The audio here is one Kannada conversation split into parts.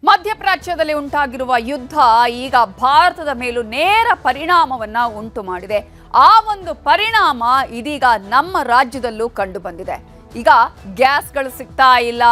ಮಧ್ಯಪ್ರಾಚ್ಯದಲ್ಲಿ ಉಂಟಾಗಿರುವ ಯುದ್ಧ ಈಗ ಭಾರತದ ಮೇಲೂ ನೇರ ಪರಿಣಾಮವನ್ನ ಉಂಟು ಮಾಡಿದೆ. ಆ ಒಂದು ಪರಿಣಾಮ ಇದೀಗ ನಮ್ಮ ರಾಜ್ಯದಲ್ಲೂ ಕಂಡು ಬಂದಿದೆ. ಈಗ ಗ್ಯಾಸ್ಗಳು ಸಿಗ್ತಾ ಇಲ್ಲ,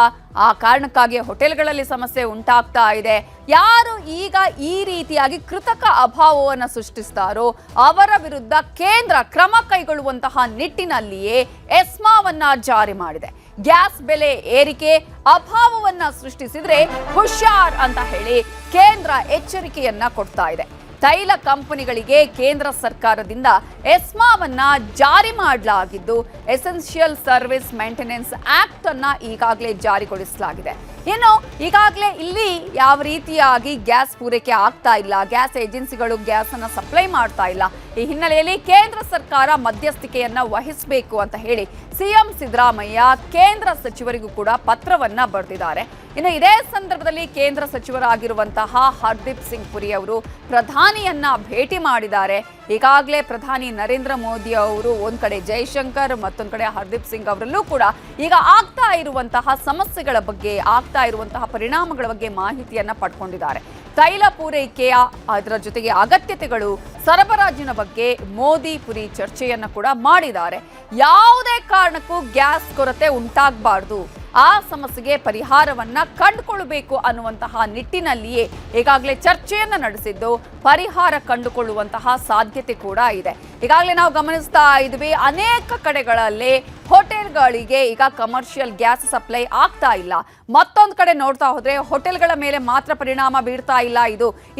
ಆ ಕಾರಣಕ್ಕಾಗಿ ಹೋಟೆಲ್ಗಳಲ್ಲಿ ಸಮಸ್ಯೆ ಉಂಟಾಗ್ತಾ ಇದೆ. ಯಾರು ಈಗ ಈ ರೀತಿಯಾಗಿ ಕೃತಕ ಅಭಾವವನ್ನು ಸೃಷ್ಟಿಸ್ತಾರೋ ಅವರ ವಿರುದ್ಧ ಕೇಂದ್ರ ಕ್ರಮ ಕೈಗೊಳ್ಳುವಂತಹ ನಿಟ್ಟಿನಲ್ಲಿಯೇ ಎಸ್ಮಾವನ್ನ ಜಾರಿ ಮಾಡಿದೆ. ಗ್ಯಾಸ್ ಬೆಲೆ ಏರಿಕೆ ಅಭಾವವನ್ನ ಸೃಷ್ಟಿಸಿದ್ರೆ ಹುಷಾರ್ ಅಂತ ಹೇಳಿ ಕೇಂದ್ರ ಎಚ್ಚರಿಕೆಯನ್ನ ಕೊಡ್ತಾ ಇದೆ. ತೈಲ ಕಂಪನಿಗಳಿಗೆ ಕೇಂದ್ರ ಸರ್ಕಾರದಿಂದ ಎಸ್ಮಾವನ್ನ ಜಾರಿ ಮಾಡಲಾಗಿದ್ದು ಎಸೆನ್ಷಿಯಲ್ ಸರ್ವಿಸ್ ಮೇಂಟೆನೆನ್ಸ್ ಆಕ್ಟ್ ಅನ್ನ ಈಗಾಗಲೇ ಜಾರಿಗೊಳಿಸಲಾಗಿದೆ. ಇನ್ನು ಈಗಾಗಲೇ ಇಲ್ಲಿ ಯಾವ ರೀತಿಯಾಗಿ ಗ್ಯಾಸ್ ಪೂರೈಕೆ ಆಗ್ತಾ ಇಲ್ಲ, ಗ್ಯಾಸ್ ಏಜೆನ್ಸಿಗಳು ಗ್ಯಾಸ್ ಅನ್ನ ಸಪ್ಲೈ ಮಾಡ್ತಾ ಇಲ್ಲ. ಈ ಹಿನ್ನೆಲೆಯಲ್ಲಿ ಕೇಂದ್ರ ಸರ್ಕಾರ ಮಧ್ಯಸ್ಥಿಕೆಯನ್ನ ವಹಿಸಬೇಕು ಅಂತ ಹೇಳಿ ಸಿಎಂ ಸಿದ್ದರಾಮಯ್ಯ ಕೇಂದ್ರ ಸಚಿವರಿಗೂ ಕೂಡ ಪತ್ರವನ್ನ ಬರೆದಿದ್ದಾರೆ. ಇನ್ನು ಇದೇ ಸಂದರ್ಭದಲ್ಲಿ ಕೇಂದ್ರ ಸಚಿವರಾಗಿರುವಂತಹ ಹರ್ದೀಪ್ ಸಿಂಗ್ ಪುರಿ ಅವರು ಪ್ರಧಾನಿಯನ್ನ ಭೇಟಿ ಮಾಡಿದ್ದಾರೆ. ಈಗಾಗಲೇ ಪ್ರಧಾನಿ ನರೇಂದ್ರ ಮೋದಿ ಅವರು ಒಂದ್ ಕಡೆ ಜೈಶಂಕರ್, ಮತ್ತೊಂದು ಕಡೆ ಹರ್ದೀಪ್ ಸಿಂಗ್ ಅವರಲ್ಲೂ ಕೂಡ ಈಗ ಆಗ್ತಾ ಇರುವಂತಹ ಸಮಸ್ಯೆಗಳ ಬಗ್ಗೆ, ಆಗ್ತಾ ಇರುವಂತಹ ಪರಿಣಾಮಗಳ ಬಗ್ಗೆ ಮಾಹಿತಿಯನ್ನ ಪಡ್ಕೊಂಡಿದ್ದಾರೆ. ತೈಲ ಪೂರೈಕೆಯ ಅದರ ಜೊತೆಗೆ ಅಗತ್ಯತೆಗಳು, ಸರಬರಾಜಿನ ಬಗ್ಗೆ ಮೋದಿ ಪುರಿ ಚರ್ಚೆಯನ್ನ ಕೂಡ ಮಾಡಿದ್ದಾರೆ. ಯಾವುದೇ ಕಾರಣಕ್ಕೂ ಗ್ಯಾಸ್ ಕೊರತೆ ಉಂಟಾಗಬಾರ್ದು, ಆ ಸಮಸ್ಯೆಗೆ ಪರಿಹಾರವನ್ನ ಕಂಡುಕೊಳ್ಳಬೇಕು ಅನ್ನುವಂತಹ ನಿಟ್ಟಿನಲ್ಲಿಯೇ ಈಗಾಗಲೇ ಚರ್ಚೆಯನ್ನ ನಡೆಸಿದ್ದು ಪರಿಹಾರ ಕಂಡುಕೊಳ್ಳುವಂತಹ ಸಾಧ್ಯತೆ ಕೂಡ ಇದೆ. ಈಗಾಗಲೇ ನಾವು ಗಮನಿಸ್ತಾ ಇದ್ವಿ, ಅನೇಕ ಕಡೆಗಳಲ್ಲಿ ಹೋಟೆಲ್ಗಳಿಗೆ ಈಗ ಕಮರ್ಷಿಯಲ್ ಗ್ಯಾಸ್ ಸಪ್ಲೈ ಆಗ್ತಾ ಇಲ್ಲ. ಮತ್ತೊಂದು ಕಡೆ ನೋಡ್ತಾ ಹೋದ್ರೆ ಹೋಟೆಲ್ಗಳ ಮೇಲೆ ಮಾತ್ರ ಪರಿಣಾಮ ಬೀರ್ತಾ ಇಲ್ಲ,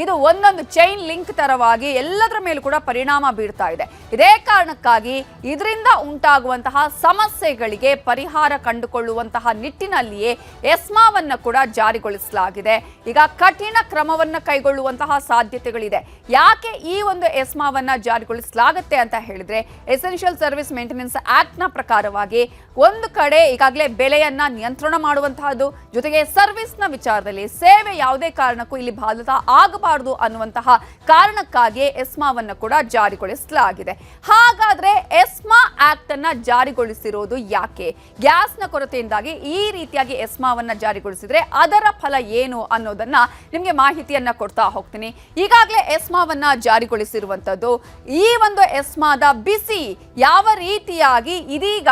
ಇದು ಒಂದೊಂದು ಚೈನ್ ಲಿಂಕ್ ತರವಾಗಿ ಎಲ್ಲದರ ಮೇಲೂ ಕೂಡ ಪರಿಣಾಮ ಬೀರ್ತಾ ಇದೆ. ಇದೇ ಕಾರಣಕ್ಕಾಗಿ ಇದರಿಂದ ಉಂಟಾಗುವಂತಹ ಸಮಸ್ಯೆಗಳಿಗೆ ಪರಿಹಾರ ಕಂಡುಕೊಳ್ಳುವಂತಹ ನಿಟ್ಟಿನಲ್ಲಿಯೇ ಎಸ್ಮಾವನ್ನ ಕೂಡ ಜಾರಿಗೊಳಿಸಲಾಗಿದೆ. ಈಗ ಕಠಿಣ ಕ್ರಮವನ್ನ ಕೈಗೊಳ್ಳುವಂತಹ ಸಾಧ್ಯತೆಗಳಿದೆ. ಯಾಕೆ ಈ ಒಂದು ಎಸ್ಮಾವನ್ನ ಜಾರಿಗೊಳಿಸಲಾಗುತ್ತೆ ಅಂತ ಹೇಳಿದ್ರೆ, ಎಸೆನ್ಷಿಯಲ್ ಸರ್ವಿಸ್ ಮೇಂಟೆನೆನ್ಸ್ ಆಕ್ಟ್ ನ ಪ್ರಕಾರವಾಗಿ ಒಂದು ಕಡೆ ಈಗಾಗಲೇ ಬೆಲೆಯನ್ನ ನಿಯಂತ್ರಣ ಮಾಡುವಂತಹದ್ದು, ಜೊತೆಗೆ ಸರ್ವಿಸ್ ನ ವಿಚಾರದಲ್ಲಿ ಸೇವೆ ಯಾವುದೇ ಕಾರಣಕ್ಕೂ ಇಲ್ಲಿ ಬಾಧಿತ ಆಗಬಾರದು ಅನ್ನುವಂತಹ ಕಾರಣಕ್ಕಾಗಿ ಎಸ್ಮಾವನ್ನ ಕೂಡ ಜಾರಿಗೊಳಿಸಲಾಗಿದೆ. ಹಾಗಾದ್ರೆ ಎಸ್ಮಾ ಆಕ್ಟ್ ಅನ್ನ ಜಾರಿಗೊಳಿಸಿರೋದು ಯಾಕೆ? ಗ್ಯಾಸ್ನ ಕೊರತೆಯಿಂದಾಗಿ ಈ ರೀತಿಯಾಗಿ ಎಸ್ಮಾವನ್ನ ಜಾರಿಗೊಳಿಸಿದ್ರೆ ಅದರ ಫಲ ಏನು ಅನ್ನೋದನ್ನ ನಿಮ್ಗೆ ಮಾಹಿತಿಯನ್ನ ಕೊಡ್ತಾ ಹೋಗ್ತೀನಿ. ಈಗಾಗಲೇ ಎಸ್ಮಾವನ್ನ ಜಾರಿಗೊಳಿಸಿರುವಂತದ್ದು, ಈ ಒಂದು ಎಸ್ಮಾದ ಬಿಸಿ ಯಾವ ರೀತಿಯಾಗಿ ಇದೀಗ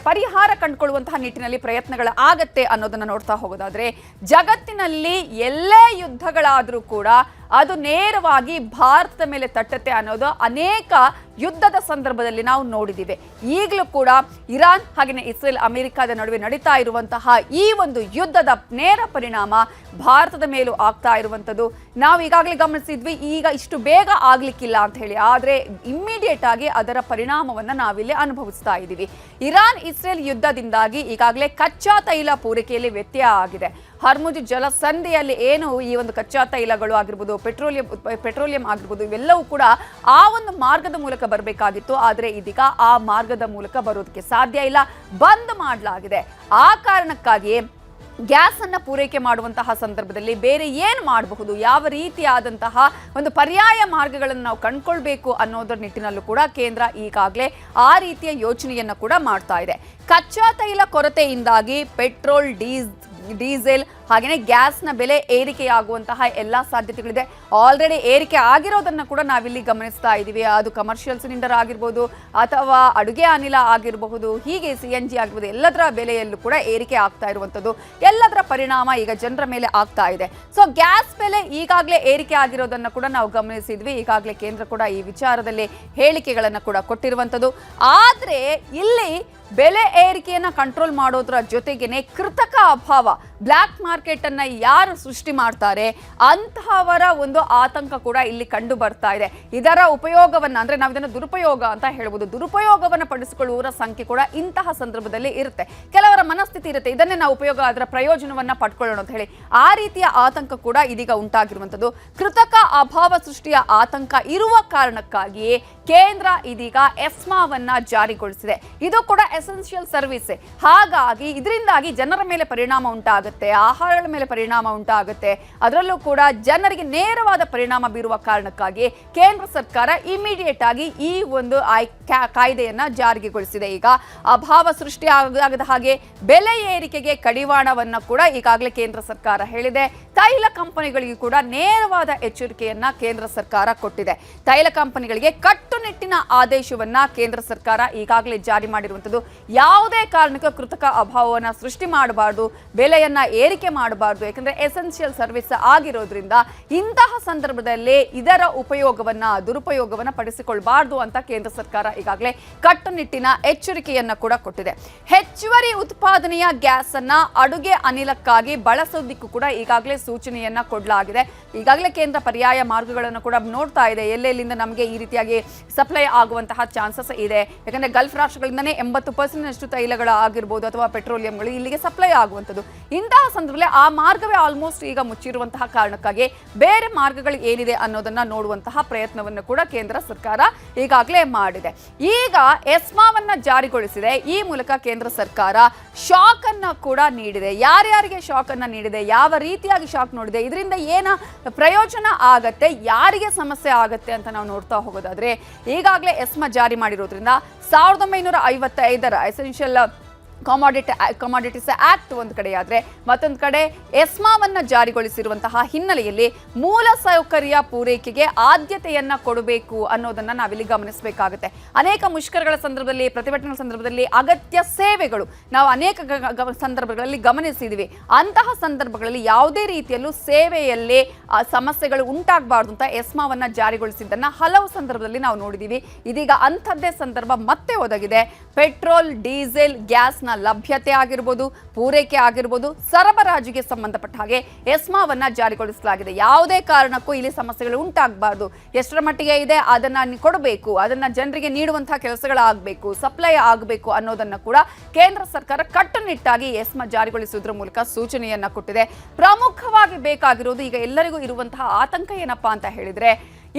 ಪರಿಹಾರ ಕಂಡುಕೊಳ್ಳುವಂತಹ ನಿಟ್ಟಿನಲ್ಲಿ ಪ್ರಯತ್ನಗಳು ಆಗತ್ತೆ ಅನ್ನೋದನ್ನ ನೋಡ್ತಾ ಹೋಗೋದಾದ್ರೆ, ಜಗತ್ತಿನಲ್ಲಿ ಎಲ್ಲೇ ಯುದ್ಧಗಳಾದ್ರೂ ಕೂಡ ಅದು ನೇರವಾಗಿ ಭಾರತದ ಮೇಲೆ ತಟ್ಟತ್ತೆ ಅನ್ನೋದು ಅನೇಕ ಯುದ್ಧದ ಸಂದರ್ಭದಲ್ಲಿ ನಾವು ನೋಡಿದ್ದೀವಿ. ಈಗಲೂ ಕೂಡ ಇರಾನ್ ಹಾಗೆಯೇ ಇಸ್ರೇಲ್ ಅಮೆರಿಕದ ನಡುವೆ ನಡೀತಾ ಇರುವಂತಹ ಈ ಒಂದು ಯುದ್ಧದ ನೇರ ಪರಿಣಾಮ ಭಾರತದ ಮೇಲೂ ಆಗ್ತಾ ಇರುವಂಥದ್ದು ನಾವು ಈಗಾಗಲೇ ಗಮನಿಸಿದ್ವಿ. ಈಗ ಇಷ್ಟು ಬೇಗ ಆಗ್ಲಿಕ್ಕಿಲ್ಲ ಅಂತ ಹೇಳಿ, ಆದರೆ ಇಮ್ಮಿಡಿಯೇಟ್ ಆಗಿ ಅದರ ಪರಿಣಾಮವನ್ನು ನಾವಿಲ್ಲಿ ಅನುಭವಿಸ್ತಾ ಇದ್ದೀವಿ. ಇರಾನ್ ಇಸ್ರೇಲ್ ಯುದ್ಧದಿಂದಾಗಿ ಈಗಾಗಲೇ ಕಚ್ಚಾ ತೈಲ ಪೂರೈಕೆಯಲ್ಲಿ ವ್ಯತ್ಯಯ ಆಗಿದೆ. ಹರ್ಮುಜ್ ಜಲಸಂಧಿಯಲ್ಲಿ ಏನು ಈ ಒಂದು ಕಚ್ಚಾ ತೈಲಗಳು ಆಗಿರ್ಬೋದು, ಪೆಟ್ರೋಲಿಯಂ ಆಗಿರ್ಬೋದು, ಇವೆಲ್ಲವೂ ಕೂಡ ಆ ಒಂದು ಮಾರ್ಗದ ಮೂಲಕ ಬರಬೇಕಾಗಿತ್ತು. ಆದರೆ ಇದೀಗ ಆ ಮಾರ್ಗದ ಮೂಲಕ ಬರೋದಕ್ಕೆ ಸಾಧ್ಯ ಇಲ್ಲ, ಬಂದ್ ಮಾಡಲಾಗಿದೆ. ಆ ಕಾರಣಕ್ಕಾಗಿಯೇ ಗ್ಯಾಸ್ ಅನ್ನ ಪೂರೈಕೆ ಮಾಡುವಂತಹ ಸಂದರ್ಭದಲ್ಲಿ ಬೇರೆ ಏನು ಮಾಡಬಹುದು, ಯಾವ ರೀತಿಯಾದಂತಹ ಒಂದು ಪರ್ಯಾಯ ಮಾರ್ಗಗಳನ್ನು ನಾವು ಕಂಡುಕೊಳ್ಬೇಕು ಅನ್ನೋದರ ನಿಟ್ಟಿನಲ್ಲೂ ಕೂಡ ಕೇಂದ್ರ ಈಗಾಗಲೇ ಆ ರೀತಿಯ ಯೋಚನೆಯನ್ನ ಕೂಡ ಮಾಡ್ತಾ ಇದೆ. ಕಚ್ಚಾ ತೈಲ ಕೊರತೆಯಿಂದಾಗಿ ಪೆಟ್ರೋಲ್, ಡೀಸೆಲ್ ಹಾಗೆಯೇ ಗ್ಯಾಸ್ನ ಬೆಲೆ ಏರಿಕೆಯಾಗುವಂತಹ ಎಲ್ಲ ಸಾಧ್ಯತೆಗಳಿದೆ. ಆಲ್ರೆಡಿ ಏರಿಕೆ ಆಗಿರೋದನ್ನ ಕೂಡ ನಾವಿಲ್ಲಿ ಗಮನಿಸ್ತಾ ಇದ್ದೀವಿ. ಅದು ಕಮರ್ಷಿಯಲ್ ಸಿಲಿಂಡರ್ ಆಗಿರ್ಬೋದು ಅಥವಾ ಅಡುಗೆ ಅನಿಲ ಆಗಿರಬಹುದು, ಹೀಗೆ CNG ಆಗಿರ್ಬೋದು, ಎಲ್ಲದರ ಬೆಲೆಯಲ್ಲೂ ಕೂಡ ಏರಿಕೆ ಆಗ್ತಾ ಇರುವಂಥದ್ದು, ಎಲ್ಲದರ ಪರಿಣಾಮ ಈಗ ಜನರ ಮೇಲೆ ಆಗ್ತಾ ಇದೆ. ಸೊ ಗ್ಯಾಸ್ ಬೆಲೆ ಈಗಾಗಲೇ ಏರಿಕೆ ಆಗಿರೋದನ್ನ ಕೂಡ ನಾವು ಗಮನಿಸಿದ್ವಿ. ಈಗಾಗಲೇ ಕೇಂದ್ರ ಕೂಡ ಈ ವಿಚಾರದಲ್ಲಿ ಹೇಳಿಕೆಗಳನ್ನು ಕೂಡ ಕೊಟ್ಟಿರುವಂಥದ್ದು. ಆದರೆ ಇಲ್ಲಿ ಬೆಲೆ ಏರಿಕೆಯನ್ನ ಕಂಟ್ರೋಲ್ ಮಾಡೋದ್ರ ಜೊತೆಗೇನೆ ಕೃತಕ ಅಭಾವ, ಬ್ಲ್ಯಾಕ್ ಮಾರ್ಕೆಟ್ ಅನ್ನ ಯಾರು ಸೃಷ್ಟಿ ಮಾಡ್ತಾರೆ ಅಂತಹವರ ಒಂದು ಆತಂಕ ಕೂಡ ಇಲ್ಲಿ ಕಂಡು ಬರ್ತಾ ಇದೆ. ಇದರ ಉಪಯೋಗವನ್ನ, ಅಂದ್ರೆ ನಾವು ಇದನ್ನು ದುರುಪಯೋಗ ಅಂತ ಹೇಳ್ಬೋದು, ದುರುಪಯೋಗವನ್ನ ಪಡಿಸಿಕೊಳ್ಳುವವರ ಸಂಖ್ಯೆ ಕೂಡ ಇಂತಹ ಸಂದರ್ಭದಲ್ಲಿ ಇರುತ್ತೆ. ಕೆಲವರ ಮನಸ್ಥಿತಿ ಇರುತ್ತೆ, ಇದನ್ನೇ ನಾವು ಉಪಯೋಗ ಅದರ ಪ್ರಯೋಜನವನ್ನ ಪಡ್ಕೊಳ್ಳೋಣ ಅಂತ ಹೇಳಿ. ಆ ರೀತಿಯ ಆತಂಕ ಕೂಡ ಇದೀಗ ಉಂಟಾಗಿರುವಂಥದ್ದು. ಕೃತಕ ಅಭಾವ ಸೃಷ್ಟಿಯ ಆತಂಕ ಇರುವ ಕಾರಣಕ್ಕಾಗಿಯೇ ಕೇಂದ್ರ ಇದೀಗ ಎಸ್ಮಾವನ್ನ ಜಾರಿಗೊಳಿಸಿದೆ. ಇದು ಕೂಡ ಎಸೆನ್ಷಿಯಲ್ ಸರ್ವಿಸ್. ಹಾಗಾಗಿ ಇದರಿಂದಾಗಿ ಜನರ ಮೇಲೆ ಪರಿಣಾಮ ಉಂಟಾಗುತ್ತೆ. ಆಗುತ್ತೆ, ಆಹಾರಗಳ ಮೇಲೆ ಪರಿಣಾಮ ಉಂಟಾಗುತ್ತೆ, ಅದರಲ್ಲೂ ಕೂಡ ಜನರಿಗೆ ನೇರವಾದ ಪರಿಣಾಮ ಬೀರುವ ಕಾರಣಕ್ಕಾಗಿ ಕೇಂದ್ರ ಸರ್ಕಾರ ಇಮಿಡಿಯೇಟ್ ಆಗಿ ಈ ಒಂದು ಕಾಯ್ದೆಯನ್ನ ಜಾರಿಗೊಳಿಸಿದೆ. ಈಗ ಅಭಾವ ಸೃಷ್ಟಿ ಆಗದ ಹಾಗೆ ಬೆಲೆ ಏರಿಕೆಗೆ ಕಡಿವಾಣವನ್ನ ಕೂಡ ಈಗಾಗಲೇ ಕೇಂದ್ರ ಸರ್ಕಾರ ಹೇಳಿದೆ. ತೈಲ ಕಂಪನಿಗಳಿಗೂ ಕೂಡ ನೇರವಾದ ಎಚ್ಚರಿಕೆಯನ್ನ ಕೇಂದ್ರ ಸರ್ಕಾರ ಕೊಟ್ಟಿದೆ. ತೈಲ ಕಂಪನಿಗಳಿಗೆ ಕಟ್ಟುನಿಟ್ಟಿನ ಆದೇಶವನ್ನ ಕೇಂದ್ರ ಸರ್ಕಾರ ಈಗಾಗಲೇ ಜಾರಿ ಮಾಡಿರುವಂತದ್ದು. ಯಾವುದೇ ಕಾರಣಕ್ಕೂ ಕೃತಕ ಅಭಾವವನ್ನ ಸೃಷ್ಟಿ ಮಾಡಬಾರದು, ಬೆಲೆಯನ್ನ ಏರಿಕೆ ಮಾಡಬಾರದು. ಯಾಕಂದ್ರೆ ಎಸೆನ್ಷಿಯಲ್ ಸರ್ವಿಸ್ ಆಗಿರೋದ್ರಿಂದ ಇಂತಹ ಸಂದರ್ಭದಲ್ಲಿ ಇದರ ದುರುಪಯೋಗವನ್ನ ಪಡಿಸಿಕೊಳ್ಳಬಾರದು ಅಂತ ಕೇಂದ್ರ ಸರ್ಕಾರ ಈಗಾಗಲೇ ಕಟ್ಟುನಿಟ್ಟಿನ ಎಚ್ಚರಿಕೆಯನ್ನ ಕೂಡ ಕೊಟ್ಟಿದೆ. ಹೆಚ್ಚುವರಿ ಉತ್ಪಾದನೆಯ ಗ್ಯಾಸ್ ಅನ್ನ ಅಡುಗೆ ಅನಿಲಕ್ಕಾಗಿ ಬಳಸೋದಕ್ಕೂ ಕೂಡ ಈಗಾಗಲೇ ಸೂಚನೆಯನ್ನ ಕೊಡಲಾಗಿದೆ. ಈಗಾಗಲೇ ಕೇಂದ್ರ ಪರ್ಯಾಯ ಮಾರ್ಗಗಳನ್ನು ಕೂಡ ನೋಡ್ತಾ ಇದೆ, ಎಲ್ಲೆಲ್ಲಿಂದ ನಮಗೆ ಈ ರೀತಿಯಾಗಿ ಸಪ್ಲೈ ಆಗುವಂತಹ ಚಾನ್ಸಸ್ ಇದೆ. ಯಾಕಂದ್ರೆ ಗಲ್ಫ್ ರಾಷ್ಟ್ರಗಳಿಂದನೇ 80% ತೈಲಗಳ ಆಗಿರ್ಬೋದು ಅಥವಾ ಪೆಟ್ರೋಲಿಯಂಗಳು ಇಲ್ಲಿಗೆ ಸಪ್ಲೈ ಆಗುವಂಥದ್ದು. ಇಂತಹ ಸಂದರ್ಭದಲ್ಲಿ ಆ ಮಾರ್ಗವೇ ಆಲ್ಮೋಸ್ಟ್ ಈಗ ಮುಚ್ಚಿರುವಂತಹ ಕಾರಣಕ್ಕಾಗಿ ಬೇರೆ ಮಾರ್ಗಗಳು ಏನಿದೆ ಅನ್ನೋದನ್ನ ನೋಡುವಂತಹ ಪ್ರಯತ್ನವನ್ನು ಕೂಡ ಕೇಂದ್ರ ಸರ್ಕಾರ ಈಗಾಗಲೇ ಮಾಡಿದೆ. ಈಗ ಎಸ್ಮಾವನ್ನ ಜಾರಿಗೊಳಿಸಿದೆ. ಈ ಮೂಲಕ ಕೇಂದ್ರ ಸರ್ಕಾರ ಶಾಕ್ ಅನ್ನ ಕೂಡ ನೀಡಿದೆ. ಯಾರ್ಯಾರಿಗೆ ಶಾಕ್ ಅನ್ನ ನೀಡಿದೆ, ಯಾವ ರೀತಿಯಾಗಿ ಶಾಕ್ ನೋಡಿದೆ, ಇದರಿಂದ ಏನ ಪ್ರಯೋಜನ ಆಗತ್ತೆ, ಯಾರಿಗೆ ಸಮಸ್ಯೆ ಆಗತ್ತೆ ಅಂತ ನಾವು ನೋಡ್ತಾ ಹೋಗೋದಾದ್ರೆ, ಈಗಾಗಲೇ ಎಸ್ಮಾ ಜಾರಿ ಮಾಡಿರೋದ್ರಿಂದ 1955ರ ಎಸೆನ್ಷಿಯಲ್ ಕಮಾಡಿಟೀಸ್ ಆಕ್ಟ್ ಒಂದು ಕಡೆಯಾದ್ರೆ, ಮತ್ತೊಂದು ಕಡೆ ಎಸ್ಮಾವನ್ನ ಜಾರಿಗೊಳಿಸಿರುವಂತಹ ಹಿನ್ನೆಲೆಯಲ್ಲಿ ಮೂಲ ಸೌಕರ್ಯ ಪೂರೈಕೆಗೆ ಆದ್ಯತೆಯನ್ನ ಕೊಡಬೇಕು ಅನ್ನೋದನ್ನ ನಾವಿಲ್ಲಿ ಗಮನಿಸಬೇಕಾಗುತ್ತೆ. ಅನೇಕ ಮುಷ್ಕರಗಳ ಸಂದರ್ಭದಲ್ಲಿ, ಪ್ರತಿಭಟನೆಗಳ ಸಂದರ್ಭದಲ್ಲಿ ಅಗತ್ಯ ಸೇವೆಗಳು ನಾವು ಅನೇಕ ಸಂದರ್ಭಗಳಲ್ಲಿ ಗಮನಿಸಿದ್ವಿ. ಅಂತಹ ಸಂದರ್ಭಗಳಲ್ಲಿ ಯಾವುದೇ ರೀತಿಯಲ್ಲೂ ಸೇವೆಯಲ್ಲಿ ಸಮಸ್ಯೆಗಳು ಉಂಟಾಗಬಾರ್ದು ಅಂತ ಎಸ್ಮಾವನ್ನ ಜಾರಿಗೊಳಿಸಿದ್ದನ್ನ ಹಲವು ಸಂದರ್ಭದಲ್ಲಿ ನಾವು ನೋಡಿದೀವಿ. ಇದೀಗ ಅಂಥದ್ದೇ ಸಂದರ್ಭ ಮತ್ತೆ ಒದಗಿದೆ. ಪೆಟ್ರೋಲ್, ಡೀಸೆಲ್, ಗ್ಯಾಸ್ನ ಲಭ್ಯತೆ ಆಗಿರ್ಬೋದು, ಪೂರೈಕೆ ಆಗಿರ್ಬೋದು, ಸರಬರಾಜಿಗೆ ಸಂಬಂಧಪಟ್ಟ ಹಾಗೆ ಎಸ್ಮಾವನ್ನ ಜಾರಿಗೊಳಿಸಲಾಗಿದೆ. ಯಾವುದೇ ಕಾರಣಕ್ಕೂ ಇಲ್ಲಿ ಸಮಸ್ಯೆಗಳು ಉಂಟಾಗಬಾರ್ದು. ಎಷ್ಟರ ಮಟ್ಟಿಗೆ ಇದೆ ಅದನ್ನ ಕೊಡಬೇಕು, ಅದನ್ನ ಜನರಿಗೆ ನೀಡುವಂತಹ ಕೆಲಸಗಳಾಗಬೇಕು, ಸಪ್ಲೈ ಆಗಬೇಕು ಅನ್ನೋದನ್ನ ಕೂಡ ಕೇಂದ್ರ ಸರ್ಕಾರ ಕಟ್ಟುನಿಟ್ಟಾಗಿ ಎಸ್ಮಾ ಜಾರಿಗೊಳಿಸುವುದರ ಮೂಲಕ ಸೂಚನೆಯನ್ನ ಕೊಟ್ಟಿದೆ. ಪ್ರಮುಖವಾಗಿ ಬೇಕಾಗಿರೋದು ಈಗ ಎಲ್ಲರಿಗೂ ಇರುವಂತಹ ಆತಂಕ ಏನಪ್ಪಾ ಅಂತ ಹೇಳಿದ್ರೆ,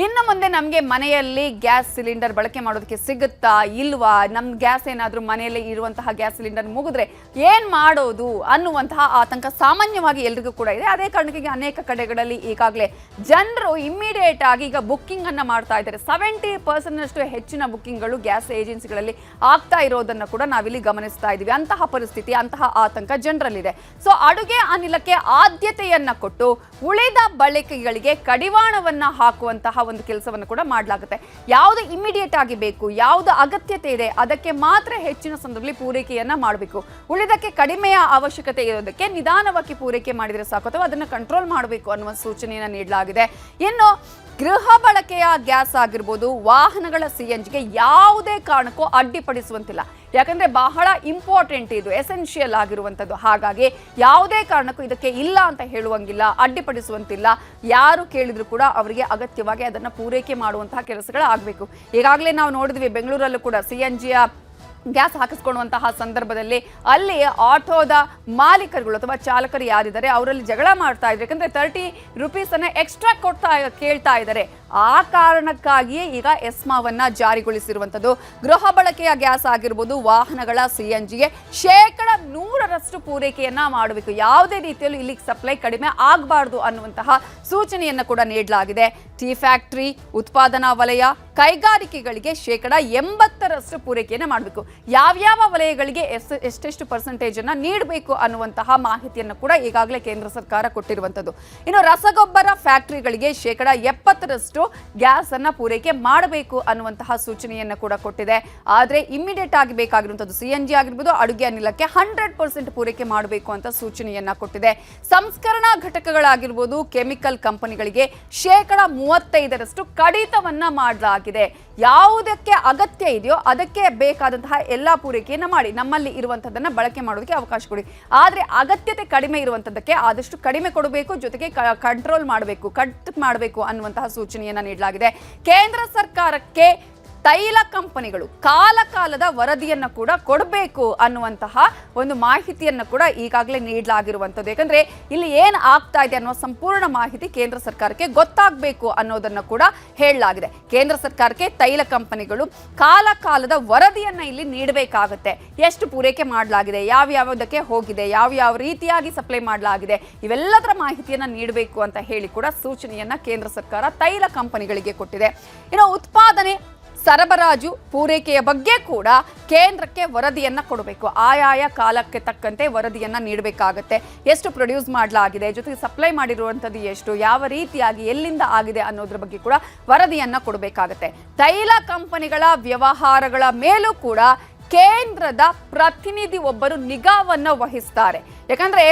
ಇನ್ನು ಮುಂದೆ ನಮಗೆ ಮನೆಯಲ್ಲಿ ಗ್ಯಾಸ್ ಸಿಲಿಂಡರ್ ಬಳಕೆ ಮಾಡೋದಕ್ಕೆ ಸಿಗುತ್ತಾ ಇಲ್ವಾ, ನಮ್ಮ ಗ್ಯಾಸ್ ಏನಾದರೂ ಮನೆಯಲ್ಲಿ ಇರುವಂತಹ ಗ್ಯಾಸ್ ಸಿಲಿಂಡರ್ ಮುಗಿದ್ರೆ ಏನು ಮಾಡೋದು ಅನ್ನುವಂತಹ ಆತಂಕ ಸಾಮಾನ್ಯವಾಗಿ ಎಲ್ರಿಗೂ ಕೂಡ ಇದೆ. ಅದೇ ಕಾರಣಕ್ಕಾಗಿ ಅನೇಕ ಕಡೆಗಳಲ್ಲಿ ಈಗಾಗಲೇ ಜನರು ಇಮ್ಮಿಡಿಯೇಟ್ ಆಗಿ ಈಗ ಬುಕ್ಕಿಂಗ್ ಅನ್ನ ಮಾಡ್ತಾ ಇದ್ದಾರೆ. 70% ಹೆಚ್ಚಿನ ಬುಕ್ಕಿಂಗ್ಗಳು ಗ್ಯಾಸ್ ಏಜೆನ್ಸಿಗಳಲ್ಲಿ ಆಗ್ತಾ ಇರೋದನ್ನು ಕೂಡ ನಾವಿಲ್ಲಿ ಗಮನಿಸ್ತಾ ಇದ್ದೀವಿ. ಅಂತಹ ಪರಿಸ್ಥಿತಿ, ಅಂತಹ ಆತಂಕ ಜನರಲ್ಲಿದೆ. ಸೊ ಅಡುಗೆ ಅನಿಲಕ್ಕೆ ಆದ್ಯತೆಯನ್ನ ಕೊಟ್ಟು ಉಳಿದ ಬಳಕೆಗಳಿಗೆ ಕಡಿವಾಣವನ್ನ ಹಾಕುವಂತಹ ಒಂದು ಕೆಲಸವನ್ನು ಕೂಡ ಮಾಡಲಾಗುತ್ತೆ. ಯಾವುದು ಇಮಿಡಿಯೇಟ್ ಆಗಿ ಬೇಕು, ಯಾವುದು ಅಗತ್ಯತೆ ಇದೆ ಅದಕ್ಕೆ ಮಾತ್ರ ಹೆಚ್ಚಿನ ಸಂದರ್ಭದಲ್ಲಿ ಪೂರೈಕೆಯನ್ನ ಮಾಡಬೇಕು. ಉಳಿದಕ್ಕೆ ಕಡಿಮೆಯ ಅವಶ್ಯಕತೆ ಇರೋದಕ್ಕೆ ನಿಧಾನವಾಗಿ ಪೂರೈಕೆ ಮಾಡಿದರೆ ಸಾಕು, ಅಥವಾ ಅದನ್ನು ಕಂಟ್ರೋಲ್ ಮಾಡಬೇಕು ಅನ್ನುವ ಸೂಚನೆಯನ್ನು ನೀಡಲಾಗಿದೆ. ಇನ್ನು ಗೃಹ ಬಳಕೆಯ ಗ್ಯಾಸ್ ಆಗಿರ್ಬೋದು, ವಾಹನಗಳ CNGಗೆ ಯಾವುದೇ ಕಾರಣಕ್ಕೂ ಅಡ್ಡಿಪಡಿಸುವಂತಿಲ್ಲ. ಯಾಕಂದ್ರೆ ಬಹಳ ಇಂಪಾರ್ಟೆಂಟ್, ಇದು ಎಸೆನ್ಷಿಯಲ್ ಆಗಿರುವಂಥದ್ದು. ಹಾಗಾಗಿ ಯಾವುದೇ ಕಾರಣಕ್ಕೂ ಇದಕ್ಕೆ ಇಲ್ಲ ಅಂತ ಹೇಳುವಂಗಿಲ್ಲ, ಅಡ್ಡಿಪಡಿಸುವಂತಿಲ್ಲ. ಯಾರು ಕೇಳಿದ್ರು ಕೂಡ ಅವರಿಗೆ ಅಗತ್ಯವಾಗಿ ಅದನ್ನು ಪೂರೈಕೆ ಮಾಡುವಂತಹ ಕೆಲಸಗಳಾಗಬೇಕು. ಈಗಾಗಲೇ ನಾವು ನೋಡಿದ್ವಿ, ಬೆಂಗಳೂರಲ್ಲೂ ಕೂಡ CNGಯ ಗ್ಯಾಸ್ ಹಾಕಿಸ್ಕೊಳ್ಳುವಂತಹ ಸಂದರ್ಭದಲ್ಲಿ ಅಲ್ಲಿ ಆಟೋದ ಮಾಲೀಕರುಗಳು ಅಥವಾ ಚಾಲಕರು ಯಾರಿದ್ದಾರೆ ಅವರಲ್ಲಿ ಜಗಳ ಮಾಡ್ತಾ ಇದ್ದಾರೆ. ಯಾಕಂದ್ರೆ 30 ರೂಪೀಸನ್ನು ಎಕ್ಸ್ಟ್ರಾ ಕೇಳ್ತಾ ಇದ್ದಾರೆ. ಆ ಕಾರಣಕ್ಕಾಗಿಯೇ ಈಗ ಎಸ್ಮಾವನ್ನ ಜಾರಿಗೊಳಿಸಿರುವಂಥದ್ದು. ಗೃಹ ಬಳಕೆಯ ಗ್ಯಾಸ್ ಆಗಿರ್ಬೋದು, ವಾಹನಗಳ CNGಗೆ 100% ಪೂರೈಕೆಯನ್ನ ಮಾಡಬೇಕು. ಯಾವುದೇ ರೀತಿಯಲ್ಲೂ ಇಲ್ಲಿಗೆ ಸಪ್ಲೈ ಕಡಿಮೆ ಆಗಬಾರ್ದು ಅನ್ನುವಂತಹ ಸೂಚನೆಯನ್ನು ಕೂಡ ನೀಡಲಾಗಿದೆ. ಟೀ ಫ್ಯಾಕ್ಟರಿ, ಉತ್ಪಾದನಾ ವಲಯ, ಕೈಗಾರಿಕೆಗಳಿಗೆ 80% ಪೂರೈಕೆಯನ್ನು ಮಾಡಬೇಕು. ಯಾವ್ಯಾವ ವಲಯಗಳಿಗೆ ಎಷ್ಟೆಷ್ಟು ಪರ್ಸೆಂಟೇಜ್ ಅನ್ನ ನೀಡಬೇಕು ಅನ್ನುವಂತಹ ಮಾಹಿತಿಯನ್ನು ಕೂಡ ಈಗಾಗಲೇ ಕೇಂದ್ರ ಸರ್ಕಾರ ಕೊಟ್ಟಿರುವಂಥದ್ದು. ಇನ್ನು ರಸಗೊಬ್ಬರ ಫ್ಯಾಕ್ಟರಿಗಳಿಗೆ 70% ಗ್ಯಾಸ್ ಅನ್ನ ಪೂರೈಕೆ ಮಾಡಬೇಕು ಅನ್ನುವಂತಹ ಸೂಚನೆಯನ್ನು ಕೂಡ ಕೊಟ್ಟಿದೆ. ಆದ್ರೆ ಇಮಿಡಿಯೇಟ್ ಆಗಿ ಬೇಕಾಗಿರುವಂಥದ್ದು CNG ಆಗಿರ್ಬೋದು, ಅಡುಗೆ ಅನಿಲಕ್ಕೆ 100% ಪೂರೈಕೆ ಮಾಡಬೇಕು ಅಂತ ಸೂಚನೆಯನ್ನ ಕೊಟ್ಟಿದೆ. ಸಂಸ್ಕರಣಾ ಘಟಕಗಳಾಗಿರ್ಬೋದು, ಕೆಮಿಕಲ್ ಕಂಪನಿಗಳಿಗೆ 35% ಕಡಿತವನ್ನ ಮಾಡಲಾಗಿದೆ. ಯಾವುದಕ್ಕೆ ಅಗತ್ಯ ಇದೆಯೋ ಅದಕ್ಕೆ ಬೇಕಾದಂತಹ ಎಲ್ಲಾ ಪೂರೈಕೆಯನ್ನ ಮಾಡಿ, ನಮ್ಮಲ್ಲಿ ಇರುವಂತದ್ದನ್ನ ಬಳಕೆ ಮಾಡೋದಕ್ಕೆ ಅವಕಾಶ ಕೊಡಿ. ಆದ್ರೆ ಅಗತ್ಯತೆ ಕಡಿಮೆ ಇರುವಂತದ್ದಕ್ಕೆ ಆದಷ್ಟು ಕಡಿಮೆ ಕೊಡಬೇಕು, ಜೊತೆಗೆ ಕಂಟ್ರೋಲ್ ಮಾಡಬೇಕು, ಕಟ್ ಮಾಡಬೇಕು ಅನ್ನುವಂತಹ ಸೂಚನೆಯನ್ನ ನೀಡಲಾಗಿದೆ. ಕೇಂದ್ರ ಸರ್ಕಾರಕ್ಕೆ ತೈಲ ಕಂಪನಿಗಳು ಕಾಲಕಾಲದ ವರದಿಯನ್ನು ಕೂಡ ಕೊಡಬೇಕು ಅನ್ನುವಂತಹ ಒಂದು ಮಾಹಿತಿಯನ್ನು ಕೂಡ ಈಗಾಗಲೇ ನೀಡಲಾಗಿರುವಂಥದ್ದು. ಯಾಕಂದ್ರೆ ಇಲ್ಲಿ ಏನು ಆಗ್ತಾ ಇದೆ ಅನ್ನೋ ಸಂಪೂರ್ಣ ಮಾಹಿತಿ ಕೇಂದ್ರ ಸರ್ಕಾರಕ್ಕೆ ಗೊತ್ತಾಗಬೇಕು ಅನ್ನೋದನ್ನು ಕೂಡ ಹೇಳಲಾಗಿದೆ. ಕೇಂದ್ರ ಸರ್ಕಾರಕ್ಕೆ ತೈಲ ಕಂಪನಿಗಳು ಕಾಲಕಾಲದ ವರದಿಯನ್ನ ಇಲ್ಲಿ ನೀಡಬೇಕಾಗುತ್ತೆ. ಎಷ್ಟು ಪೂರೈಕೆ ಮಾಡಲಾಗಿದೆ, ಯಾವ್ಯಾವುದಕ್ಕೆ ಹೋಗಿದೆ, ಯಾವ ರೀತಿಯಾಗಿ ಸಪ್ಲೈ ಮಾಡಲಾಗಿದೆ, ಇವೆಲ್ಲದರ ಮಾಹಿತಿಯನ್ನ ನೀಡಬೇಕು ಅಂತ ಹೇಳಿ ಕೂಡ ಸೂಚನೆಯನ್ನ ಕೇಂದ್ರ ಸರ್ಕಾರ ತೈಲ ಕಂಪನಿಗಳಿಗೆ ಕೊಟ್ಟಿದೆ. ಇನ್ನು ಉತ್ಪಾದನೆ, ಸರಬರಾಜು, ಪೂರೈಕೆಯ ಬಗ್ಗೆ ಕೂಡ ಕೇಂದ್ರಕ್ಕೆ ವರದಿಯನ್ನ ಕೊಡಬೇಕು. ಆಯಾಯ ಕಾಲಕ್ಕೆ ತಕ್ಕಂತೆ ವರದಿಯನ್ನ ನೀಡಬೇಕಾಗತ್ತೆ. ಎಷ್ಟು ಪ್ರೊಡ್ಯೂಸ್ ಮಾಡಲಾಗಿದೆ, ಜೊತೆಗೆ ಸಪ್ಲೈ ಮಾಡಿರುವಂಥದ್ದು ಎಷ್ಟು, ಯಾವ ರೀತಿಯಾಗಿ ಎಲ್ಲಿಂದ ಆಗಿದೆ ಅನ್ನೋದ್ರ ಬಗ್ಗೆ ಕೂಡ ವರದಿಯನ್ನ ಕೊಡಬೇಕಾಗತ್ತೆ. ತೈಲ ಕಂಪನಿಗಳ ವ್ಯವಹಾರಗಳ ಮೇಲೂ ಕೂಡ ಕೇಂದ್ರದ ಪ್ರತಿನಿಧಿ ಒಬ್ಬರು ನಿಗಾವನ್ನ ವಹಿಸ್ತಾರೆ. ಯಾಕಂದ್ರೆ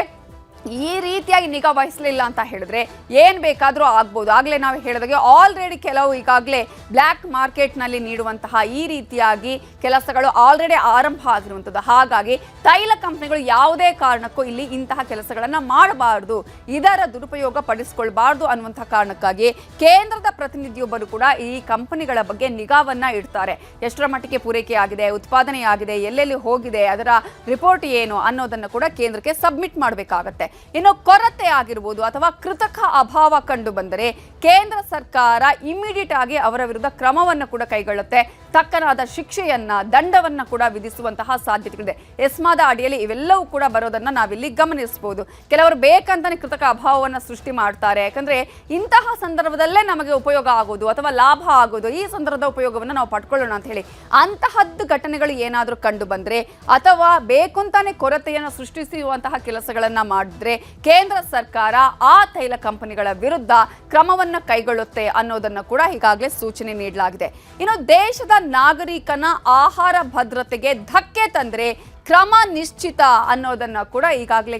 ಈ ರೀತಿಯಾಗಿ ನಿಗಾ ವಹಿಸಲಿಲ್ಲ ಅಂತ ಹೇಳಿದ್ರೆ ಏನ್ ಬೇಕಾದರೂ ಆಗ್ಬೋದು. ಆಗಲೇ ನಾವು ಹೇಳಿದಾಗೆ ಆಲ್ರೆಡಿ ಕೆಲವು ಈಗಾಗಲೇ ಬ್ಲ್ಯಾಕ್ ಮಾರ್ಕೆಟ್ನಲ್ಲಿ ನೀಡುವಂತಹ ಈ ರೀತಿಯಾಗಿ ಕೆಲಸಗಳು ಆಲ್ರೆಡಿ ಆರಂಭ ಆಗಿರುವಂಥದ್ದು. ಹಾಗಾಗಿ ತೈಲ ಕಂಪನಿಗಳು ಯಾವುದೇ ಕಾರಣಕ್ಕೂ ಇಲ್ಲಿ ಇಂತಹ ಕೆಲಸಗಳನ್ನು ಮಾಡಬಾರ್ದು, ಇದರ ದುರುಪಯೋಗ ಪಡಿಸಿಕೊಳ್ಬಾರ್ದು ಅನ್ನುವಂತಹ ಕಾರಣಕ್ಕಾಗಿ ಕೇಂದ್ರದ ಪ್ರತಿನಿಧಿಯೊಬ್ಬರು ಕೂಡ ಈ ಕಂಪನಿಗಳ ಬಗ್ಗೆ ನಿಗಾವನ್ನ ಇಡ್ತಾರೆ. ಎಷ್ಟರ ಮಟ್ಟಿಗೆ ಪೂರೈಕೆ ಆಗಿದೆ, ಉತ್ಪಾದನೆ ಆಗಿದೆ, ಎಲ್ಲೆಲ್ಲಿ ಹೋಗಿದೆ, ಅದರ ರಿಪೋರ್ಟ್ ಏನು ಅನ್ನೋದನ್ನು ಕೂಡ ಕೇಂದ್ರಕ್ಕೆ ಸಬ್ಮಿಟ್ ಮಾಡಬೇಕಾಗತ್ತೆ. ಇನ್ನು ಕೊರತೆ ಆಗಿರ್ಬೋದು ಅಥವಾ ಕೃತಕ ಅಭಾವ ಕಂಡು ಬಂದರೆ ಕೇಂದ್ರ ಸರ್ಕಾರ ಇಮಿಡಿಯೇಟ್ ಆಗಿ ಅವರ ವಿರುದ್ಧ ಕ್ರಮವನ್ನು ಕೂಡ ಕೈಗೊಳ್ಳುತ್ತೆ. ತಕ್ಕನಾದ ಶಿಕ್ಷೆಯನ್ನ, ದಂಡವನ್ನ ಕೂಡ ವಿಧಿಸುವಂತಹ ಸಾಧ್ಯತೆಗಳಿದೆ. ಎಸ್ಮಾದ ಅಡಿಯಲ್ಲಿ ಇವೆಲ್ಲವೂ ಕೂಡ ಬರೋದನ್ನ ನಾವಿಲ್ಲಿ ಗಮನಿಸಬಹುದು. ಕೆಲವರು ಬೇಕಂತಾನೆ ಕೃತಕ ಅಭಾವವನ್ನು ಸೃಷ್ಟಿ ಮಾಡ್ತಾರೆ. ಯಾಕಂದ್ರೆ ಇಂತಹ ಸಂದರ್ಭದಲ್ಲೇ ನಮಗೆ ಉಪಯೋಗ ಆಗೋದು ಅಥವಾ ಲಾಭ ಆಗೋದು, ಈ ಸಂದರ್ಭದ ಉಪಯೋಗವನ್ನು ನಾವು ಪಡ್ಕೊಳ್ಳೋಣ ಅಂತ ಹೇಳಿ ಅಂತಹದ್ದು ಘಟನೆಗಳು ಏನಾದರೂ ಕಂಡು ಬಂದ್ರೆ ಅಥವಾ ಬೇಕಂತಾನೆ ಕೊರತೆಯನ್ನು ಸೃಷ್ಟಿಸುವಂತಹ ಕೆಲಸಗಳನ್ನ ಮಾಡಿದ್ರೆ ಕೇಂದ್ರ ಸರ್ಕಾರ ಆ ತೈಲ ಕಂಪನಿಗಳ ವಿರುದ್ಧ ಕ್ರಮವನ್ನು ಕೈಗೊಳ್ಳುತ್ತೆ ಅನ್ನೋದನ್ನ ಕೂಡ ಈಗಾಗಲೇ ಸೂಚನೆ ನೀಡಲಾಗಿದೆ. ಇನ್ನು ದೇಶದ ನಾಗರಿಕನ ಆಹಾರ ಭದ್ರತೆಗೆ ಧಕ್ಕೆ ತಂದ್ರೆ ಕ್ರಮ ನಿಶ್ಚಿತ ಅನ್ನೋದನ್ನ ಕೂಡ ಈಗಾಗಲೇ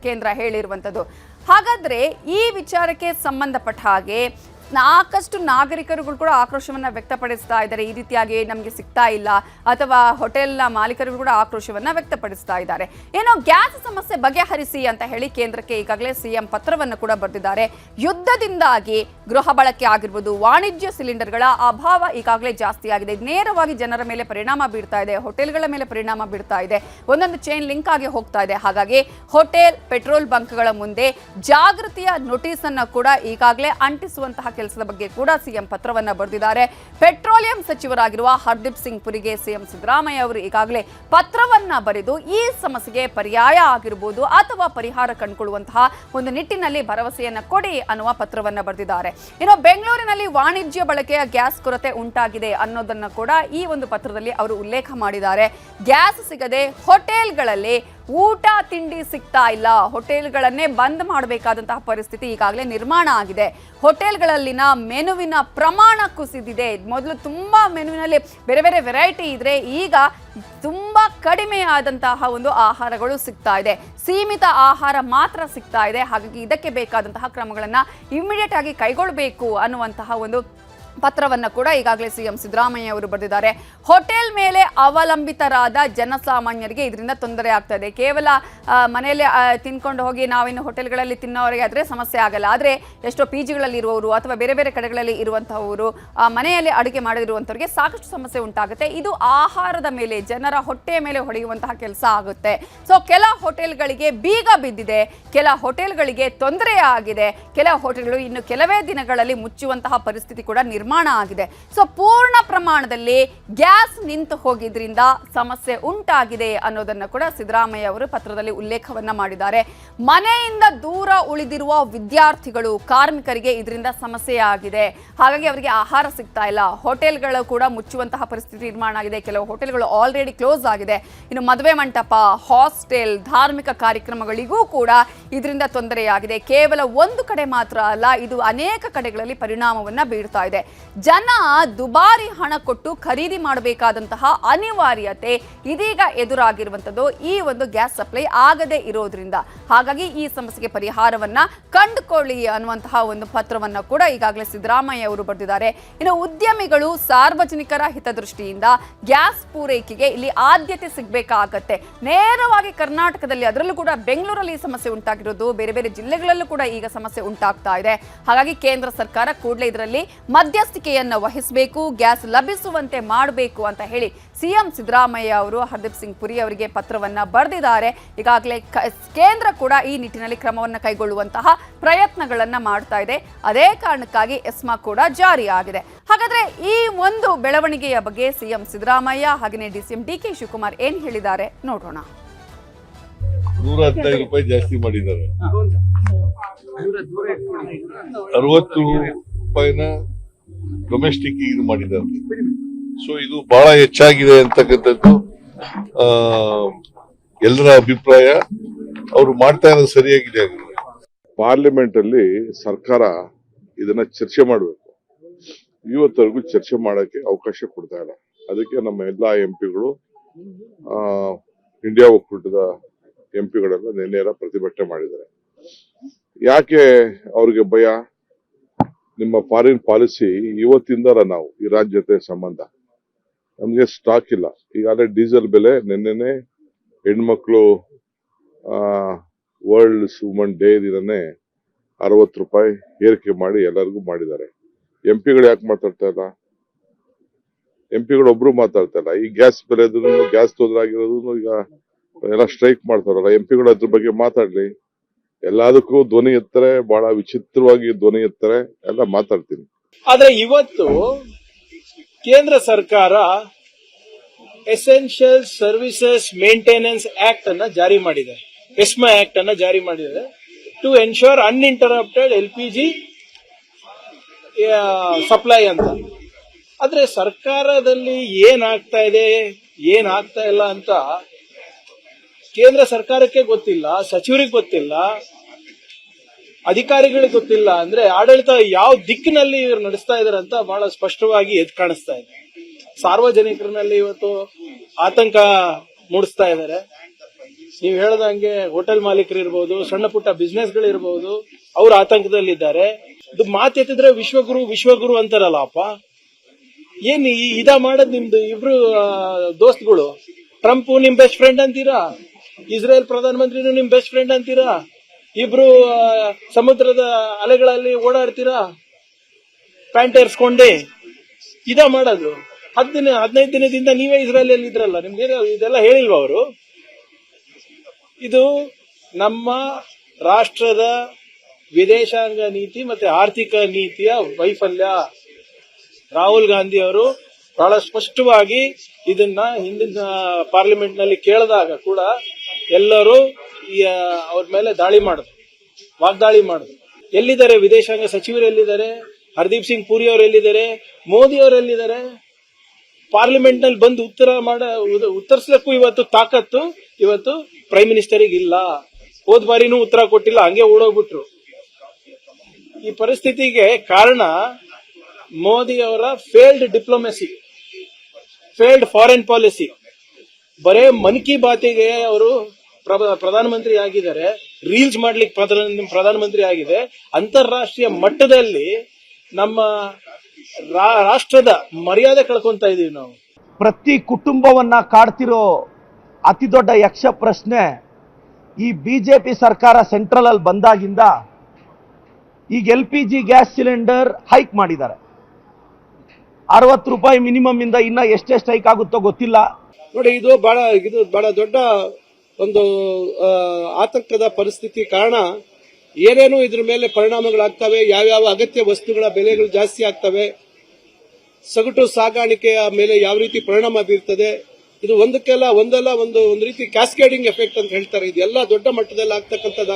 ಕೇಂದ್ರ ಹೇಳಿರುವಂಥದ್ದು. ಹಾಗಾದ್ರೆ ಈ ವಿಚಾರಕ್ಕೆ ಸಂಬಂಧಪಟ್ಟ ಹಾಗೆ ಸಾಕಷ್ಟು ನಾಗರಿಕರುಗಳು ಕೂಡ ಆಕ್ರೋಶವನ್ನ ವ್ಯಕ್ತಪಡಿಸ್ತಾ ಇದ್ದಾರೆ. ಈ ರೀತಿಯಾಗಿ ನಮಗೆ ಸಿಗ್ತಾ ಇಲ್ಲ, ಅಥವಾ ಹೋಟೆಲ್ನ ಮಾಲೀಕರು ಕೂಡ ಆಕ್ರೋಶವನ್ನ ವ್ಯಕ್ತಪಡಿಸ್ತಾ ಇದ್ದಾರೆ. ಏನೋ ಗ್ಯಾಸ್ ಸಮಸ್ಯೆ ಬಗೆಹರಿಸಿ ಅಂತ ಹೇಳಿ ಕೇಂದ್ರಕ್ಕೆ ಈಗಾಗಲೇ ಸಿಎಂ ಪತ್ರವನ್ನು ಕೂಡ ಬರೆದಿದ್ದಾರೆ. ಯುದ್ಧದಿಂದಾಗಿ ಗೃಹ ಬಳಕೆ ಆಗಿರ್ಬೋದು, ವಾಣಿಜ್ಯ ಸಿಲಿಂಡರ್ಗಳ ಅಭಾವ ಈಗಾಗಲೇ ಜಾಸ್ತಿ ಆಗಿದೆ. ನೇರವಾಗಿ ಜನರ ಮೇಲೆ ಪರಿಣಾಮ ಬೀರ್ತಾ ಇದೆ, ಹೋಟೆಲ್ಗಳ ಮೇಲೆ ಪರಿಣಾಮ ಬೀರ್ತಾ ಇದೆ, ಒಂದೊಂದು ಚೈನ್ ಲಿಂಕ್ ಆಗಿ ಹೋಗ್ತಾ ಇದೆ. ಹಾಗಾಗಿ ಹೋಟೆಲ್, ಪೆಟ್ರೋಲ್ ಬಂಕ್ಗಳ ಮುಂದೆ ಜಾಗೃತಿಯ ನೋಟಿಸ್ ಅನ್ನು ಕೂಡ ಈಗಾಗಲೇ ಅಂಟಿಸುವಂತಹ ಕೆಲಸದ ಬಗ್ಗೆ ಕೂಡ ಸಿಎಂ ಪತ್ರವನ್ನ ಬರೆದಿದ್ದಾರೆ. ಪೆಟ್ರೋಲಿಯಂ ಸಚಿವರಾಗಿರುವ ಹರ್ದೀಪ್ ಸಿಂಗ್ ಪುರಿಗೆ ಸಿಎಂ ಸಿದ್ದರಾಮಯ್ಯ ಅವರು ಈಗಾಗಲೇ ಪತ್ರವನ್ನ ಬರೆದು ಈ ಸಮಸ್ಯೆಗೆ ಪರ್ಯಾಯ ಆಗಿರಬಹುದು ಅಥವಾ ಪರಿಹಾರ ಕಂಡುಕೊಳ್ಳುವಂತಹ ಒಂದು ನಿಟ್ಟಿನಲ್ಲಿ ಭರವಸೆಯನ್ನ ಕೊಡಿ ಅನ್ನುವ ಪತ್ರವನ್ನ ಬರೆದಿದ್ದಾರೆ. ಇನ್ನು ಬೆಂಗಳೂರಿನಲ್ಲಿ ವಾಣಿಜ್ಯ ಬಳಕೆಯ ಗ್ಯಾಸ್ ಕೊರತೆ ಉಂಟಾಗಿದೆ ಅನ್ನೋದನ್ನ ಕೂಡ ಈ ಒಂದು ಪತ್ರದಲ್ಲಿ ಅವರು ಉಲ್ಲೇಖ ಮಾಡಿದ್ದಾರೆ. ಗ್ಯಾಸ್ ಸಿಗದೆ ಹೋಟೆಲ್ಗಳಲ್ಲಿ ಊಟ ತಿಂಡಿ ಸಿಗ್ತಾ ಇಲ್ಲ, ಹೋಟೆಲ್ಗಳನ್ನೇ ಬಂದ್ ಮಾಡಬೇಕಾದಂತಹ ಪರಿಸ್ಥಿತಿ ಈಗಾಗಲೇ ನಿರ್ಮಾಣ ಆಗಿದೆ. ಹೋಟೆಲ್ಗಳಲ್ಲಿನ ಮೆನುವಿನ ಪ್ರಮಾಣ ಕುಸಿದಿದೆ. ಮೊದಲು ತುಂಬಾ ಮೆನುವಿನಲ್ಲಿ ಬೇರೆ ಬೇರೆ ವೆರೈಟಿ ಇದ್ರೆ ಈಗ ತುಂಬಾ ಕಡಿಮೆ ಆದಂತಹ ಒಂದು ಆಹಾರಗಳು ಸಿಗ್ತಾ ಇದೆ, ಸೀಮಿತ ಆಹಾರ ಮಾತ್ರ ಸಿಗ್ತಾ ಇದೆ. ಹಾಗಾಗಿ ಇದಕ್ಕೆ ಬೇಕಾದಂತಹ ಕ್ರಮಗಳನ್ನ ಇಮಿಡಿಯೇಟ್ ಆಗಿ ಕೈಗೊಳ್ಳಬೇಕು ಅನ್ನುವಂತಹ ಒಂದು ಪತ್ರವನ್ನು ಕೂಡ ಈಗಾಗಲೇ ಸಿಎಂ ಸಿದ್ದರಾಮಯ್ಯ ಅವರು ಬರೆದಿದ್ದಾರೆ. ಹೋಟೆಲ್ ಮೇಲೆ ಅವಲಂಬಿತರಾದ ಜನಸಾಮಾನ್ಯರಿಗೆ ಇದರಿಂದ ತೊಂದರೆ ಆಗ್ತಾ ಇದೆ. ಕೇವಲ ಮನೆಯಲ್ಲಿ ತಿನ್ಕೊಂಡು ಹೋಗಿ ನಾವಿನ್ನು ಹೋಟೆಲ್ಗಳಲ್ಲಿ ತಿನ್ನೋರಿಗೆ ಆದರೆ ಸಮಸ್ಯೆ ಆಗಲ್ಲ. ಆದರೆ ಎಷ್ಟೋ ಪಿಜಿಗಳಲ್ಲಿ ಇರುವವರು ಅಥವಾ ಬೇರೆ ಬೇರೆ ಕಡೆಗಳಲ್ಲಿ ಇರುವಂತಹವರು, ಮನೆಯಲ್ಲಿ ಅಡುಗೆ ಮಾಡದಿರುವಂಥವ್ರಿಗೆ ಸಾಕಷ್ಟು ಸಮಸ್ಯೆ ಉಂಟಾಗುತ್ತೆ. ಇದು ಆಹಾರದ ಮೇಲೆ, ಜನರ ಹೊಟ್ಟೆಯ ಮೇಲೆ ಹೊಡೆಯುವಂತಹ ಕೆಲಸ ಆಗುತ್ತೆ. ಸೊ ಕೆಲ ಹೋಟೆಲ್ಗಳಿಗೆ ಬೀಗ ಬಿದ್ದಿದೆ, ಕೆಲ ಹೋಟೆಲ್ಗಳಿಗೆ ತೊಂದರೆ ಆಗಿದೆ, ಕೆಲ ಹೋಟೆಲ್ಗಳು ಇನ್ನು ಕೆಲವೇ ದಿನಗಳಲ್ಲಿ ಮುಚ್ಚುವಂತಹ ಪರಿಸ್ಥಿತಿ ಕೂಡ ನಿರ್ಮಾಣ ಆಗಿದೆ. ಸೊ ಪೂರ್ಣ ಪ್ರಮಾಣದಲ್ಲಿ ಗ್ಯಾಸ್ ನಿಂತು ಹೋಗಿದ್ರಿಂದ ಸಮಸ್ಯೆ ಉಂಟಾಗಿದೆ ಅನ್ನೋದನ್ನ ಕೂಡ ಸಿದ್ದರಾಮಯ್ಯ ಅವರು ಪತ್ರದಲ್ಲಿ ಉಲ್ಲೇಖವನ್ನ ಮಾಡಿದ್ದಾರೆ. ಮನೆಯಿಂದ ದೂರ ಉಳಿದಿರುವ ವಿದ್ಯಾರ್ಥಿಗಳು, ಕಾರ್ಮಿಕರಿಗೆ ಇದರಿಂದ ಸಮಸ್ಯೆ ಆಗಿದೆ. ಹಾಗಾಗಿ ಅವರಿಗೆ ಆಹಾರ ಸಿಗ್ತಾ ಇಲ್ಲ. ಹೋಟೆಲ್ಗಳು ಕೂಡ ಮುಚ್ಚುವಂತಹ ಪರಿಸ್ಥಿತಿ ನಿರ್ಮಾಣ ಆಗಿದೆ. ಕೆಲವು ಹೋಟೆಲ್ಗಳು ಆಲ್ರೆಡಿ ಕ್ಲೋಸ್ ಆಗಿದೆ. ಇನ್ನು ಮದುವೆ ಮಂಟಪ, ಹಾಸ್ಟೆಲ್, ಧಾರ್ಮಿಕ ಕಾರ್ಯಕ್ರಮಗಳಿಗೂ ಕೂಡ ಇದರಿಂದ ತೊಂದರೆಯಾಗಿದೆ. ಕೇವಲ ಒಂದು ಕಡೆ ಮಾತ್ರ ಅಲ್ಲ, ಇದು ಅನೇಕ ಕಡೆಗಳಲ್ಲಿ ಪರಿಣಾಮವನ್ನ ಬೀರ್ತಾ ಇದೆ. ಜನ ದುಬಾರಿ ಹಣ ಕೊಟ್ಟು ಖರೀದಿ ಮಾಡಬೇಕಾದಂತಹ ಅನಿವಾರ್ಯತೆ ಇದೀಗ ಎದುರಾಗಿರುವಂಥದ್ದು ಈ ಒಂದು ಗ್ಯಾಸ್ ಸಪ್ಲೈ ಆಗದೆ ಇರೋದ್ರಿಂದ. ಹಾಗಾಗಿ ಈ ಸಮಸ್ಯೆಗೆ ಪರಿಹಾರವನ್ನ ಕಂಡುಕೊಳ್ಳಿ ಅನ್ನುವಂತಹ ಒಂದು ಪತ್ರವನ್ನ ಕೂಡ ಈಗಾಗಲೇ ಸಿದ್ದರಾಮಯ್ಯ ಅವರು ಬರೆದಿದ್ದಾರೆ. ಇನ್ನು ಉದ್ಯಮಿಗಳು, ಸಾರ್ವಜನಿಕರ ಹಿತದೃಷ್ಟಿಯಿಂದ ಗ್ಯಾಸ್ ಪೂರೈಕೆಗೆ ಇಲ್ಲಿ ಆದ್ಯತೆ ಸಿಗಬೇಕಾಗತ್ತೆ. ನೇರವಾಗಿ ಕರ್ನಾಟಕದಲ್ಲಿ, ಅದರಲ್ಲೂ ಕೂಡ ಬೆಂಗಳೂರಲ್ಲಿ ಈ ಸಮಸ್ಯೆ ಉಂಟಾಗಿರೋದು, ಬೇರೆ ಬೇರೆ ಜಿಲ್ಲೆಗಳಲ್ಲೂ ಕೂಡ ಈಗ ಸಮಸ್ಯೆ ಉಂಟಾಗ್ತಾ ಇದೆ. ಹಾಗಾಗಿ ಕೇಂದ್ರ ಸರ್ಕಾರ ಕೂಡಲೇ ಇದರಲ್ಲಿ ಮಧ್ಯ ಮಧ್ಯಸ್ಥಿಕೆಯನ್ನ ವಹಿಸಬೇಕು, ಗ್ಯಾಸ್ ಲಭಿಸುವಂತೆ ಮಾಡಬೇಕು ಅಂತ ಹೇಳಿ ಸಿಎಂ ಸಿದ್ದರಾಮಯ್ಯ ಅವರು ಹರ್ದೀಪ್ ಸಿಂಗ್ ಪುರಿ ಅವರಿಗೆ ಪತ್ರವನ್ನ ಬರೆದಿದ್ದಾರೆ. ಈಗಾಗಲೇ ಕೇಂದ್ರ ಕೂಡ ಈ ನಿಟ್ಟಿನಲ್ಲಿ ಕ್ರಮವನ್ನು ಕೈಗೊಳ್ಳುವಂತಹ ಪ್ರಯತ್ನಗಳನ್ನ ಮಾಡ್ತಾ ಇದೆ. ಅದೇ ಕಾರಣಕ್ಕಾಗಿ ಎಸ್ಮಾ ಕೂಡ ಜಾರಿಯಾಗಿದೆ. ಹಾಗಾದ್ರೆ ಈ ಒಂದು ಬೆಳವಣಿಗೆಯ ಬಗ್ಗೆ ಸಿಎಂ ಸಿದ್ದರಾಮಯ್ಯ ಹಾಗೆಯೇ ಡಿಸಿಎಂ ಡಿಕೆ ಶಿವಕುಮಾರ್ ಏನ್ ಹೇಳಿದ್ದಾರೆ ನೋಡೋಣ. 115 ರೂಪಾಯಿ ಜಾಸ್ತಿ ಮಾಡಿದ್ದಾರೆ. 60 ರೂಪಾಯಿನ ಡೊಮೆಸ್ಟಿಕ್ ಇದು ಮಾಡಿದ್ದಾರೆ. ಸೊ ಇದು ಬಹಳ ಹೆಚ್ಚಾಗಿದೆ ಅಂತಕ್ಕಂಥದ್ದು ಎಲ್ಲರ ಅಭಿಪ್ರಾಯ. ಅವರು ಮಾಡ್ತಾ ಇರೋದು ಸರಿಯಾಗಿದೆ. ಪಾರ್ಲಿಮೆಂಟ್ ಅಲ್ಲಿ ಸರ್ಕಾರ ಇದನ್ನ ಚರ್ಚೆ ಮಾಡಬೇಕು. ಇವತ್ತರೆಗೂ ಚರ್ಚೆ ಮಾಡಕ್ಕೆ ಅವಕಾಶ ಕೊಡ್ತಾ ಇಲ್ಲ. ಅದಕ್ಕೆ ನಮ್ಮ ಎಲ್ಲಾ ಎಂಪಿಗಳು ಇಂಡಿಯಾ ಒಕ್ಕೂಟದ ಎಂಪಿಗಳೆಲ್ಲ ನಿನ್ನೆ ಪ್ರತಿಭಟನೆ ಮಾಡಿದ್ದಾರೆ. ಯಾಕೆ ಅವ್ರಿಗೆ ಭಯ? ನಿಮ್ಮ ಫಾರಿನ್ ಪಾಲಿಸಿ ಇವತ್ತಿಂದ ನಾವು ಇರಾನ್ ಜೊತೆ ಸಂಬಂಧ, ನಮ್ಗೆ ಸ್ಟಾಕ್ ಇಲ್ಲ. ಈಗಾಗಲೇ ಡೀಸೆಲ್ ಬೆಲೆ ನಿನ್ನೆನೆ ಹೆಣ್ಮಕ್ಳು ವರ್ಲ್ಡ್ ವುಮನ್ ಡೇ ದಿನನೇ 60 ರೂಪಾಯಿ ಏರಿಕೆ ಮಾಡಿ ಎಲ್ಲರಿಗೂ ಮಾಡಿದ್ದಾರೆ. ಎಂಪಿಗಳು ಯಾಕೆ ಮಾತಾಡ್ತಾ ಇಲ್ಲ? ಎಂಪಿಗಳು ಒಬ್ರು ಮಾತಾಡ್ತಾ ಇಲ್ಲ. ಈ ಗ್ಯಾಸ್ ಬೆಲೆ ಗ್ಯಾಸ್ ತೊಂದರೆ ಆಗಿರೋದು ಈಗ ಎಲ್ಲ ಸ್ಟ್ರೈಕ್ ಮಾಡ್ತಾರಲ್ಲ, ಎಂಪಿಗಳು ಅದ್ರ ಬಗ್ಗೆ ಮಾತಾಡ್ಲಿ. ಎಲ್ಲದಕ್ಕೂ ಧ್ವನಿ ಎತ್ತಾರೆ, ಬಹಳ ವಿಚಿತ್ರವಾಗಿ ಧ್ವನಿ ಎತ್ತಾರೆ, ಎಲ್ಲ ಮಾತಾಡ್ತೀನಿ. ಆದ್ರೆ ಇವತ್ತು ಕೇಂದ್ರ ಸರ್ಕಾರ ಎಸೆನ್ಷಿಯಲ್ ಸರ್ವಿಸಸ್ ಮೇಂಟೆನೆನ್ಸ್ ಆಕ್ಟ್ ಅನ್ನ ಜಾರಿ ಮಾಡಿದೆ, ಎಸ್ಮಾ ಆಕ್ಟ್ ಅನ್ನ ಜಾರಿ ಮಾಡಿದೆ to ensure uninterrupted LPG supply ಅಂತ. ಆದ್ರೆ ಸರ್ಕಾರದಲ್ಲಿ ಏನಾಗ್ತಾ ಇದೆ ಏನಾಗ್ತಾ ಇಲ್ಲ ಅಂತ ಕೇಂದ್ರ ಸರ್ಕಾರಕ್ಕೆ ಗೊತ್ತಿಲ್ಲ, ಸಚಿವರಿಗೆ ಗೊತ್ತಿಲ್ಲ, ಅಧಿಕಾರಿಗಳಿಗೆ ಗೊತ್ತಿಲ್ಲ. ಅಂದ್ರೆ ಆಡಳಿತ ಯಾವ ದಿಕ್ಕಿನಲ್ಲಿ ಇವರು ನಡೆಸ್ತಾ ಇದಾರೆ ಅಂತ ಬಹಳ ಸ್ಪಷ್ಟವಾಗಿ ಎದ್ದು ಕಾಣಿಸ್ತಾ ಇದೆ. ಸಾರ್ವಜನಿಕರಲ್ಲಿ ಇವತ್ತು ಆತಂಕ ಮೂಡಿಸ್ತಾ ಇದ್ದಾರೆ. ನೀವು ಹೇಳ್ದಂಗೆ ಹೋಟೆಲ್ ಮಾಲೀಕರು ಇರ್ಬೋದು, ಸಣ್ಣ ಪುಟ್ಟ ಬಿಸ್ನೆಸ್ಗಳಿರ್ಬೋದು, ಅವ್ರು ಆತಂಕದಲ್ಲಿದ್ದಾರೆ. ಇದು ಮಾತೆತ್ತಿದ್ರೆ ವಿಶ್ವಗುರು ಅಂತಾರಲ್ಲಪ್ಪ. ಏನ್ ಇದ ಮಾಡೋದ್ ನಿಮ್ದು ಇಬ್ರು ದೋಸ್ತಗಳು? ಟ್ರಂಪ್ ನಿಮ್ ಬೆಸ್ಟ್ ಫ್ರೆಂಡ್ ಅಂತೀರಾ, ಇಸ್ರೇಲ್ ಪ್ರಧಾನಮಂತ್ರಿನೂ ನಿಮ್ ಬೆಸ್ಟ್ ಫ್ರೆಂಡ್ ಅಂತೀರಾ, ಇಬ್ರು ಸಮುದ್ರದ ಅಲೆಗಳಲ್ಲಿ ಓಡಾಡ್ತೀರಾ ಪ್ಯಾಂಟ್ ಏರ್ಸ್ಕೊಂಡೆ. ಇದ ಮಾಡೋದು? 15 ದಿನದಿಂದ ನೀವೇ ಇಸ್ರೇಲ್ ಅಲ್ಲಿ ಇದ್ರಲ್ಲ, ನಿಮ್ಗೆ ಇದೆಲ್ಲ ಹೇಳಿಲ್ವ ಅವರು? ಇದು ನಮ್ಮ ರಾಷ್ಟ್ರದ ವಿದೇಶಾಂಗ ನೀತಿ ಮತ್ತೆ ಆರ್ಥಿಕ ನೀತಿಯ ವೈಫಲ್ಯ. ರಾಹುಲ್ ಗಾಂಧಿ ಅವರು ಬಹಳ ಸ್ಪಷ್ಟವಾಗಿ ಇದನ್ನ ಹಿಂದಿನ ಪಾರ್ಲಿಮೆಂಟ್ ನಲ್ಲಿ ಕೇಳಿದಾಗ ಕೂಡ ಎಲ್ಲರೂ ಅವ್ರ ಮೇಲೆ ದಾಳಿ ಮಾಡಿದ್ರು, ವಾಗ್ದಾಳಿ ಮಾಡಿದ್ರು. ಎಲ್ಲಿದ್ದಾರೆ ವಿದೇಶಾಂಗ ಸಚಿವರು? ಎಲ್ಲಿದ್ದಾರೆ? ಹರ್ದೀಪ್ ಸಿಂಗ್ ಪುರಿ ಅವರು ಎಲ್ಲಿದ್ದಾರೆ? ಮೋದಿ ಅವರು ಎಲ್ಲಿದ್ದಾರೆ? ಪಾರ್ಲಿಮೆಂಟ್ ನಲ್ಲಿ ಬಂದು ಉತ್ತರಿಸಲಿಕ್ಕೂ ಇವತ್ತು ತಾಕತ್ತು ಇವತ್ತು ಪ್ರೈಮ್ ಮಿನಿಸ್ಟರಿಗೆ ಇಲ್ಲ. ಹೋದ್ ಬಾರಿನೂ ಉತ್ತರ ಕೊಟ್ಟಿಲ್ಲ, ಹಂಗೆ ಓಡೋಗ್ಬಿಟ್ರು. ಈ ಪರಿಸ್ಥಿತಿಗೆ ಕಾರಣ ಮೋದಿ ಅವರ failed diplomacy, failed foreign policy. ಬರೇ ಮನ್ ಕಿ ಬಾತಿಗೆ ಅವರು ಪ್ರಧಾನಮಂತ್ರಿ ಆಗಿದ್ದಾರೆ, ರೀಲ್ಸ್ ಮಾಡ್ಲಿಕ್ಕೆ ಪ್ರಧಾನಮಂತ್ರಿ ಆಗಿದೆ. ಅಂತಾರಾಷ್ಟ್ರೀಯ ಮಟ್ಟದಲ್ಲಿ ನಮ್ಮ ರಾಷ್ಟ್ರದ ಮರ್ಯಾದೆ ಕಳ್ಕೊಂತ ಇದೀವಿ ನಾವು. ಪ್ರತಿ ಕುಟುಂಬವನ್ನ ಕಾಡ್ತಿರೋ ಅತಿ ದೊಡ್ಡ ಯಕ್ಷ ಪ್ರಶ್ನೆ ಈ ಬಿಜೆಪಿ ಸರ್ಕಾರ ಸೆಂಟ್ರಲ್ ಅಲ್ಲಿ ಬಂದಾಗಿಂದ ಈಗ LPG ಗ್ಯಾಸ್ ಸಿಲಿಂಡರ್ ಹೈಕ್ ಮಾಡಿದ್ದಾರೆ. 60 ರೂಪಾಯಿ ಮಿನಿಮಮ್ ಇಂದ ಇನ್ನ ಎಷ್ಟೆಷ್ಟು ಹೈಕ್ ಆಗುತ್ತೋ ಗೊತ್ತಿಲ್ಲ. ನೋಡಿ, ಇದು ಬಹಳ ದೊಡ್ಡ ಒಂದು ಆತಂಕದ ಪರಿಸ್ಥಿತಿ. ಕಾರಣ ಏನೇನು ಇದ್ರ ಮೇಲೆ ಪರಿಣಾಮಗಳಾಗ್ತವೆ, ಯಾವ್ಯಾವ ಅಗತ್ಯ ವಸ್ತುಗಳ ಬೆಲೆಗಳು ಜಾಸ್ತಿ ಆಗ್ತವೆ, ಸಗಟು ಸಾಗಾಣಿಕೆಯ ಮೇಲೆ ಯಾವ ರೀತಿ ಪರಿಣಾಮ ಬೀರ್ತದೆ. ಇದು ಒಂದಲ್ಲ ಒಂದು ರೀತಿ ಕ್ಯಾಸ್ಕೇಡಿಂಗ್ ಎಫೆಕ್ಟ್ ಅಂತ ಹೇಳ್ತಾರೆ. ಇದೆಲ್ಲ ದೊಡ್ಡ ಮಟ್ಟದಲ್ಲಿ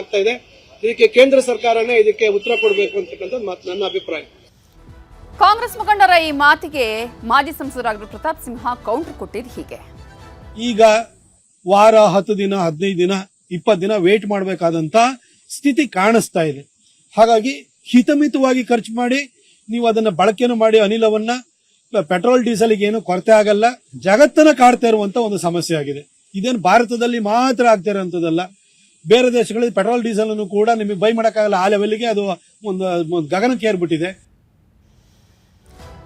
ಆಗ್ತಾ ಇದೆ. ಇದಕ್ಕೆ ಕೇಂದ್ರ ಸರ್ಕಾರನೇ ಇದಕ್ಕೆ ಉತ್ತರ ಕೊಡಬೇಕು ಅಂತಕ್ಕಂಥದ್ದು ನನ್ನ ಅಭಿಪ್ರಾಯ. ಕಾಂಗ್ರೆಸ್ ಮುಖಂಡರ ಈ ಮಾತಿಗೆ ಮಾಜಿ ಸಂಸದರಾಗಿರುವ ಪ್ರತಾಪ್ ಸಿಂಹ ಕೌಂಟರ್ ಕೊಟ್ಟಿದ್ದು ಹೀಗೆ: ಈಗ ವಾರ 10 ದಿನ 15 ದಿನ 20 ದಿನ ವೇಟ್ ಮಾಡಬೇಕಾದಂತ ಸ್ಥಿತಿ ಕಾಣಿಸ್ತಾ ಇದೆ. ಹಾಗಾಗಿ ಹಿತಮಿತವಾಗಿ ಖರ್ಚು ಮಾಡಿ ನೀವು ಅದನ್ನ ಬಳಕೆಯನ್ನು ಮಾಡಿ ಅನಿಲವನ್ನ ಪೆಟ್ರೋಲ್ ಡೀಸೆಲ್ಗೆ ಏನು ಕೊರತೆ ಆಗಲ್ಲ. ಜಗತ್ತನ್ನ ಕಾಡ್ತಾ ಇರುವಂತ ಒಂದು ಸಮಸ್ಯೆ ಆಗಿದೆ. ಇದೇನು ಭಾರತದಲ್ಲಿ ಮಾತ್ರ ಆಗ್ತಾ ಇರುವಂತದ್ದಲ್ಲ, ಬೇರೆ ದೇಶಗಳಲ್ಲಿ ಪೆಟ್ರೋಲ್ ಡೀಸೆಲ್ ಅನ್ನು ಕೂಡ ನಿಮಗೆ ಬೈ ಮಾಡಕ್ಕಾಗಲ್ಲ. ಆ ಲೆವೆಲ್ಗೆ ಅದು ಒಂದು ಗಗನಕ್ಕೆ ಏರ್ಬಿಟ್ಟಿದೆ.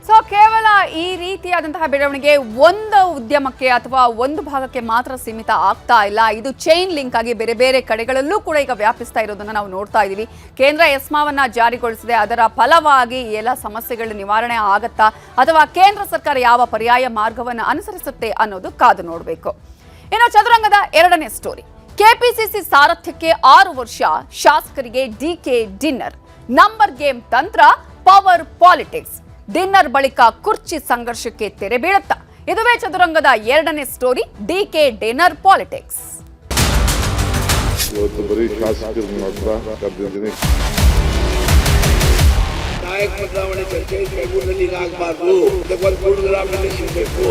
ಸೊ ಕೇವಲ ಈ ರೀತಿಯಾದಂತಹ ಬೆಳವಣಿಗೆ ಒಂದು ಉದ್ಯಮಕ್ಕೆ ಅಥವಾ ಒಂದು ಭಾಗಕ್ಕೆ ಮಾತ್ರ ಸೀಮಿತ ಆಗ್ತಾ ಇಲ್ಲ. ಇದು ಚೈನ್ ಲಿಂಕ್ ಆಗಿ ಬೇರೆ ಬೇರೆ ಕಡೆಗಳಲ್ಲೂ ಕೂಡ ಈಗ ವ್ಯಾಪಿಸ್ತಾ ಇರೋದನ್ನ ನಾವು ನೋಡ್ತಾ ಇದ್ದೀವಿ. ಕೇಂದ್ರ ಎಸ್ಮಾವನ್ನ ಜಾರಿಗೊಳಿಸಿದೆ, ಅದರ ಫಲವಾಗಿ ಎಲ್ಲ ಸಮಸ್ಯೆಗಳ ನಿವಾರಣೆ ಆಗತ್ತಾ ಅಥವಾ ಕೇಂದ್ರ ಸರ್ಕಾರ ಯಾವ ಪರ್ಯಾಯ ಮಾರ್ಗವನ್ನು ಅನುಸರಿಸುತ್ತೆ ಅನ್ನೋದು ಕಾದು ನೋಡಬೇಕು. ಇನ್ನು ಚದುರಂಗದ ಎರಡನೇ ಸ್ಟೋರಿ. ಕೆಪಿಸಿಸಿ ಸಾರಥ್ಯಕ್ಕೆ 6 ವರ್ಷ, ಶಾಸಕರಿಗೆ ಡಿಕೆ ಡಿನ್ನರ್. ನಂಬರ್ ಗೇಮ್ ತಂತ್ರ, ಪವರ್ ಪಾಲಿಟಿಕ್ಸ್. ಡಿನ್ನರ್ ಬಳಿಕ ಕುರ್ಚಿ ಸಂಘರ್ಷಕ್ಕೆ ತೆರೆ ಬೀಳುತ್ತಾ? ಇದುವೇ ಚದುರಂಗದ ಎರಡನೇ ಸ್ಟೋರಿ, ಡಿಕೆ ಡಿನ್ನರ್ ಪಾಲಿಟಿಕ್ಸ್. ಇವತ್ತು ಬರೀ ಶಾಸಕರು ಮಾತ್ರ ಕರೆದಿದ್ದೀನಿ. ನಾಯಕ ಬದಲಾವಣೆ ಚರ್ಚೆ ಬೆಂಗಳೂರಿನಲ್ಲಿ ಆಗಬಾರ್ದು, ಇದಕ್ಕೊಂದು ಪ್ರೋಗ್ರಾಮ್ ಬೇಕು.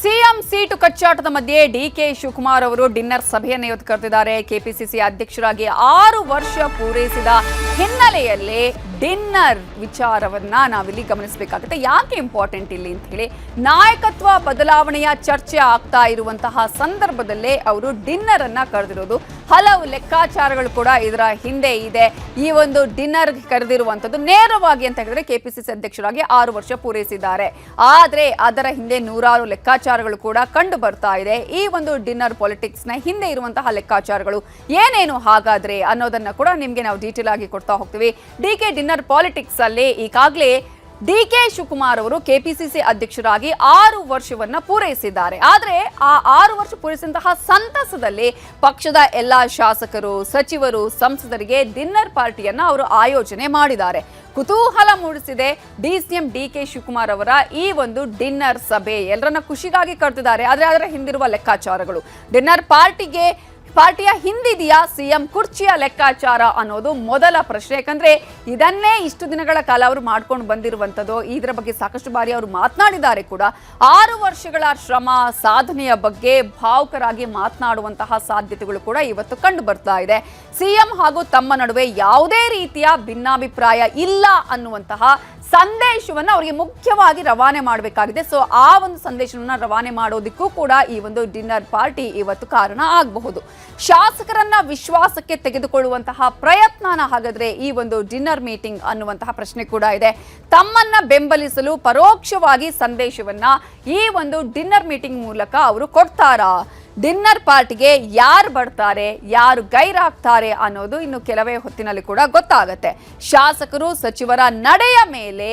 ಸಿಎಂ ಸೀಟು ಕಚ್ಚಾಟದ ಮಧ್ಯೆ ಡಿಕೆ ಶಿವಕುಮಾರ್ ಅವರು ಡಿನ್ನರ್ ಸಭೆಯನ್ನು ಇವತ್ತು ಕರೆದಿದ್ದಾರೆ. ಕೆಪಿಸಿಸಿ ಅಧ್ಯಕ್ಷರಾಗಿ 6 ವರ್ಷ ಪೂರೈಸಿದ ಹಿನ್ನೆಲೆಯಲ್ಲಿ ಡಿನ್ನರ್ ವಿಚಾರವನ್ನ ನಾವಿಲ್ಲಿ ಗಮನಿಸಬೇಕಾಗುತ್ತೆ. ಯಾಕೆ ಇಂಪಾರ್ಟೆಂಟ್ ಇಲ್ಲಿ ಅಂತ ಹೇಳಿ, ನಾಯಕತ್ವ ಬದಲಾವಣೆಯ ಚರ್ಚೆ ಆಗ್ತಾ ಇರುವಂತಹ ಸಂದರ್ಭದಲ್ಲೇ ಅವರು ಡಿನ್ನರ್ ಅನ್ನ ಕರೆದಿರೋದು. ಹಲವು ಲೆಕ್ಕಾಚಾರಗಳು ಕೂಡ ಇದರ ಹಿಂದೆ ಇದೆ. ಈ ಒಂದು ಡಿನ್ನರ್ ಕರೆದಿರುವಂತದ್ದು ನೇರವಾಗಿ ಅಂತ ಹೇಳಿದ್ರೆ ಕೆಪಿಸಿಸಿ ಅಧ್ಯಕ್ಷರಾಗಿ 6 ವರ್ಷ ಪೂರೈಸಿದ್ದಾರೆ. ಆದ್ರೆ ಅದರ ಹಿಂದೆ ನೂರಾರು ಲೆಕ್ಕಾಚಾರಗಳು ಕೂಡ ಕಂಡು ಬರ್ತಾ ಇದೆ. ಈ ಒಂದು ಡಿನ್ನರ್ ಪಾಲಿಟಿಕ್ಸ್ ನ ಹಿಂದೆ ಇರುವಂತಹ ಲೆಕ್ಕಾಚಾರಗಳು ಏನೇನು ಹಾಗಾದ್ರೆ ಅನ್ನೋದನ್ನ ಕೂಡ ನಿಮ್ಗೆ ನಾವು ಡೀಟೇಲ್ ಆಗಿ ಕೊಡ್ತಾ ಹೋಗ್ತೀವಿ. ಡಿಕೆ ಡಿನ್ನರ್ ಪಾಲಿಟಿಕ್ಸ್ ಅಲ್ಲಿ ಈಗಾಗಲೇ ಡಿಕೆ ಶಿವಕುಮಾರ್ ಅವರು ಕೆಪಿಸಿಸಿ ಅಧ್ಯಕ್ಷರಾಗಿ 6 ವರ್ಷವನ್ನ ಪೂರೈಸಿದ್ದಾರೆ. ಆದ್ರೆ ಆ 6 ವರ್ಷ ಪೂರೈಸಿದಂತಹ ಸಂತಸದಲ್ಲಿ ಪಕ್ಷದ ಎಲ್ಲಾ ಶಾಸಕರು, ಸಚಿವರು, ಸಂಸದರಿಗೆ ಡಿನ್ನರ್ ಪಾರ್ಟಿಯನ್ನ ಅವರು ಆಯೋಜನೆ ಮಾಡಿದ್ದಾರೆ. ಕುತೂಹಲ ಮೂಡಿಸಿದೆ ಡಿಸಿಎಂ ಡಿಕೆ ಶಿವಕುಮಾರ್ ಅವರ ಈ ಒಂದು ಡಿನ್ನರ್ ಸಭೆ. ಎಲ್ಲರನ್ನ ಖುಷಿಗಾಗಿ ಕರೆದಿದ್ದಾರೆ. ಆದ್ರೆ ಅದರ ಹಿಂದಿರುವ ಲೆಕ್ಕಾಚಾರಗಳು, ಡಿನ್ನರ್ ಪಾರ್ಟಿಯ ಹಿಂದಿದೆಯಾ ಸಿಎಂ ಕುರ್ಚಿಯ ಲೆಕ್ಕಾಚಾರ ಅನ್ನೋದು ಮೊದಲ ಪ್ರಶ್ನೆ. ಯಾಕಂದ್ರೆ ಇದನ್ನೇ ಇಷ್ಟು ದಿನಗಳ ಕಾಲ ಅವರು ಮಾಡ್ಕೊಂಡು ಬಂದಿರುವಂತದ್ದು. ಇದರ ಬಗ್ಗೆ ಸಾಕಷ್ಟು ಬಾರಿ ಅವರು ಮಾತನಾಡಿದ್ದಾರೆ ಕೂಡ. 6 ವರ್ಷಗಳ ಶ್ರಮ ಸಾಧನೆಯ ಬಗ್ಗೆ ಭಾವುಕರಾಗಿ ಮಾತನಾಡುವಂತಹ ಸಾಧ್ಯತೆಗಳು ಕೂಡ ಇವತ್ತು ಕಂಡು ಬರ್ತಾ ಇದೆ. ಸಿಎಂ ಹಾಗೂ ತಮ್ಮ ನಡುವೆ ಯಾವುದೇ ರೀತಿಯ ಭಿನ್ನಾಭಿಪ್ರಾಯ ಇಲ್ಲ ಅನ್ನುವಂತಹ ಸಂದೇಶವನ್ನು ಅವರಿಗೆ ಮುಖ್ಯವಾಗಿ ರವಾನೆ ಮಾಡಬೇಕಾಗಿದೆ. ಸೊ ಆ ಒಂದು ಸಂದೇಶವನ್ನು ರವಾನೆ ಮಾಡೋದಕ್ಕೂ ಕೂಡ ಈ ಒಂದು ಡಿನ್ನರ್ ಪಾರ್ಟಿ ಇವತ್ತು ಕಾರಣ ಆಗಬಹುದು. ಶಾಸಕರನ್ನ ವಿಶ್ವಾಸಕ್ಕೆ ತೆಗೆದುಕೊಳ್ಳುವಂತಹ ಪ್ರಯತ್ನನ ಹಾಗಾದ್ರೆ ಈ ಒಂದು ಡಿನ್ನರ್ ಮೀಟಿಂಗ್ ಅನ್ನುವಂತಹ ಪ್ರಶ್ನೆ ಕೂಡ ಇದೆ. ತಮ್ಮನ್ನ ಬೆಂಬಲಿಸಲು ಪರೋಕ್ಷವಾಗಿ ಸಂದೇಶವನ್ನ ಈ ಒಂದು ಡಿನ್ನರ್ ಮೀಟಿಂಗ್ ಮೂಲಕ ಅವರು ಕೊಡ್ತಾರಾ? ಡಿನ್ನರ್ ಪಾರ್ಟಿಗೆ ಯಾರು ಬರ್ತಾರೆ, ಯಾರು ಗೈರಾಗ್ತಾರೆ ಅನ್ನೋದು ಇನ್ನು ಕೆಲವೇ ಹೊತ್ತಿನಲ್ಲಿ ಕೂಡ ಗೊತ್ತಾಗತ್ತೆ. ಶಾಸಕರು, ಸಚಿವರ ನಡೆಯ ಮೇಲೆ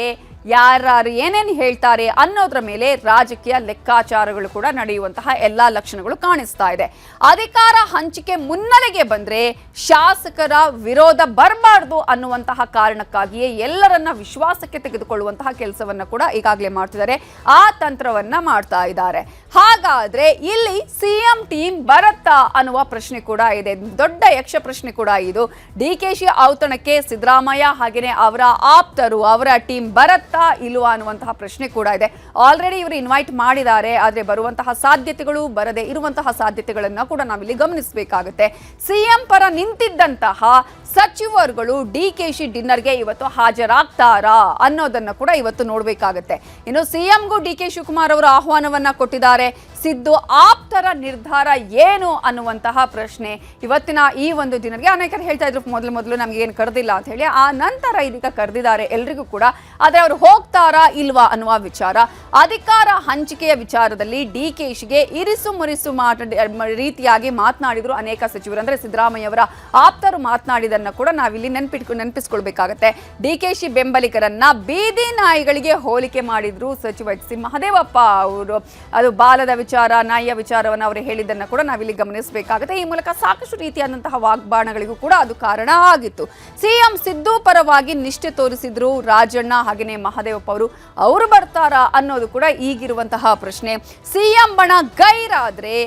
ಯಾರು ಏನೇನು ಹೇಳ್ತಾರೆ ಅನ್ನೋದ್ರ ಮೇಲೆ ರಾಜಕೀಯ ಲೆಕ್ಕಾಚಾರಗಳು ಕೂಡ ನಡೆಯುವಂತಹ ಎಲ್ಲಾ ಲಕ್ಷಣಗಳು ಕಾಣಿಸ್ತಾ ಇದೆ. ಅಧಿಕಾರ ಹಂಚಿಕೆ ಮುನ್ನೆಲೆಗೆ ಬಂದ್ರೆ ಶಾಸಕರ ವಿರೋಧ ಬರಬಾರ್ದು ಅನ್ನುವಂತಹ ಕಾರಣಕ್ಕಾಗಿಯೇ ಎಲ್ಲರನ್ನ ವಿಶ್ವಾಸಕ್ಕೆ ತೆಗೆದುಕೊಳ್ಳುವಂತಹ ಕೆಲಸವನ್ನ ಕೂಡ ಈಗಾಗಲೇ ಮಾಡ್ತಿದ್ದಾರೆ. ಆ ತಂತ್ರವನ್ನ ಮಾಡ್ತಾ ಇದ್ದಾರೆ. ಹಾಗಾದ್ರೆ ಇಲ್ಲಿ ಸಿಎಂ ಟೀಮ್ ಬರತ್ತಾ ಅನ್ನುವ ಪ್ರಶ್ನೆ ಕೂಡ ಇದೆ. ದೊಡ್ಡ ಯಕ್ಷ ಪ್ರಶ್ನೆ ಕೂಡ ಇದು. ಡಿಕೆಶಿ ಔತಣಕ್ಕೆ ಸಿದ್ದರಾಮಯ್ಯ ಹಾಗೇನೆ ಅವರ ಆಪ್ತರು, ಅವರ ಟೀಮ್ ಬರತ್ತಾ ಇಲ್ವಾ ಅನ್ನುವಂತಹ ಪ್ರಶ್ನೆ ಕೂಡ ಇದೆ. ಆಲ್ರೆಡಿ ಇವರು ಇನ್ವೈಟ್ ಮಾಡಿದ್ದಾರೆ. ಆದ್ರೆ ಬರುವಂತಹ ಸಾಧ್ಯತೆಗಳು, ಬರದೇ ಇರುವಂತಹ ಸಾಧ್ಯತೆಗಳನ್ನ ಕೂಡ ನಾವಿಲ್ಲಿ ಗಮನಿಸಬೇಕಾಗುತ್ತೆ. ಸಿಎಂ ಪರ ನಿಂತಿದ್ದಂತಹ ಸಚಿವರುಗಳು ಡಿಕೆಶಿ ಡಿನ್ನರ್ಗೆ ಇವತ್ತು ಹಾಜರಾಗ್ತಾರಾ ಅನ್ನೋದನ್ನ ಕೂಡ ಇವತ್ತು ನೋಡ್ಬೇಕಾಗತ್ತೆ. ಇನ್ನು ಸಿಎಂಗೂ ಡಿಕೆ ಶಿವಕುಮಾರ್ ಅವರು ಆಹ್ವಾನವನ್ನ ಕೊಟ್ಟಿದ್ದಾರೆ. ಸಿದ್ದು ಆಪ್ತರ ನಿರ್ಧಾರ ಏನು ಅನ್ನುವಂತಹ ಪ್ರಶ್ನೆ ಇವತ್ತಿನ ಈ ಒಂದು ಡಿನ್ನರ್ಗೆ. ಅನೇಕರು ಹೇಳ್ತಾ ಇದ್ರು ಮೊದಲು ನಮ್ಗೆ ಏನು ಕರೆದಿಲ್ಲ ಅಂತ ಹೇಳಿ. ಆ ನಂತರ ಇದೀಗ ಕರೆದಿದ್ದಾರೆ ಎಲ್ರಿಗೂ ಕೂಡ. ಆದ್ರೆ ಅವರು ಹೋಗ್ತಾರಾ ಇಲ್ವಾ ಅನ್ನುವ ವಿಚಾರ, ಅಧಿಕಾರ ಹಂಚಿಕೆಯ ವಿಚಾರದಲ್ಲಿ ಡಿಕೆಶಿಗೆ ಇರಿಸು ಮುರಿಸು ರೀತಿಯಾಗಿ ಮಾತನಾಡಿದ್ರು ಅನೇಕ ಸಚಿವರು. ಅಂದ್ರೆ ಸಿದ್ದರಾಮಯ್ಯ ಅವರ ಆಪ್ತರು ಮಾತನಾಡಿದನ್ನ ಕೂಡ ನಾವಿಲ್ಲಿ ನೆನಪಿಸ್ಕೊಳ್ಬೇಕಾಗತ್ತೆ. ಡಿಕೆಶಿ ಬೆಂಬಲಿಗರನ್ನ ಬೀದಿ ನಾಯಿಗಳಿಗೆ ಹೋಲಿಕೆ ಮಾಡಿದ್ರು ಸಚಿವ ಎಚ್ ಸಿ ಮಹದೇವಪ್ಪ ಅವರು. ಅದು ಬಾಲದ ವಿಚಾರ, ನಾಯಿಯ ವಿಚಾರವನ್ನು ಅವರು ಹೇಳಿದ್ದನ್ನ ಕೂಡ ನಾವಿಲ್ಲಿ ಗಮನಿಸಬೇಕಾಗುತ್ತೆ. ಈ ಮೂಲಕ ಸಾಕಷ್ಟು ರೀತಿಯಾದಂತಹ ವಾಗ್ಬಾಣಗಳಿಗೂ ಕೂಡ ಅದು ಕಾರಣ ಆಗಿತ್ತು. ಸಿಎಂ ಸಿದ್ದು ಪರವಾಗಿ ನಿಷ್ಠೆ ತೋರಿಸಿದ್ರು ರಾಜಣ್ಣ ಹಾಗೇನೆ ಮಹದೇವಪ್ಪ ಅವರು ಬರ್ತಾರಾ ಅನ್ನೋದು ಕೂಡ ಈಗಿರುವಂತಹ ಪ್ರಶ್ನೆ. ಸಿಎಂ ಬಣ ಗೈರಾದ್ರೆ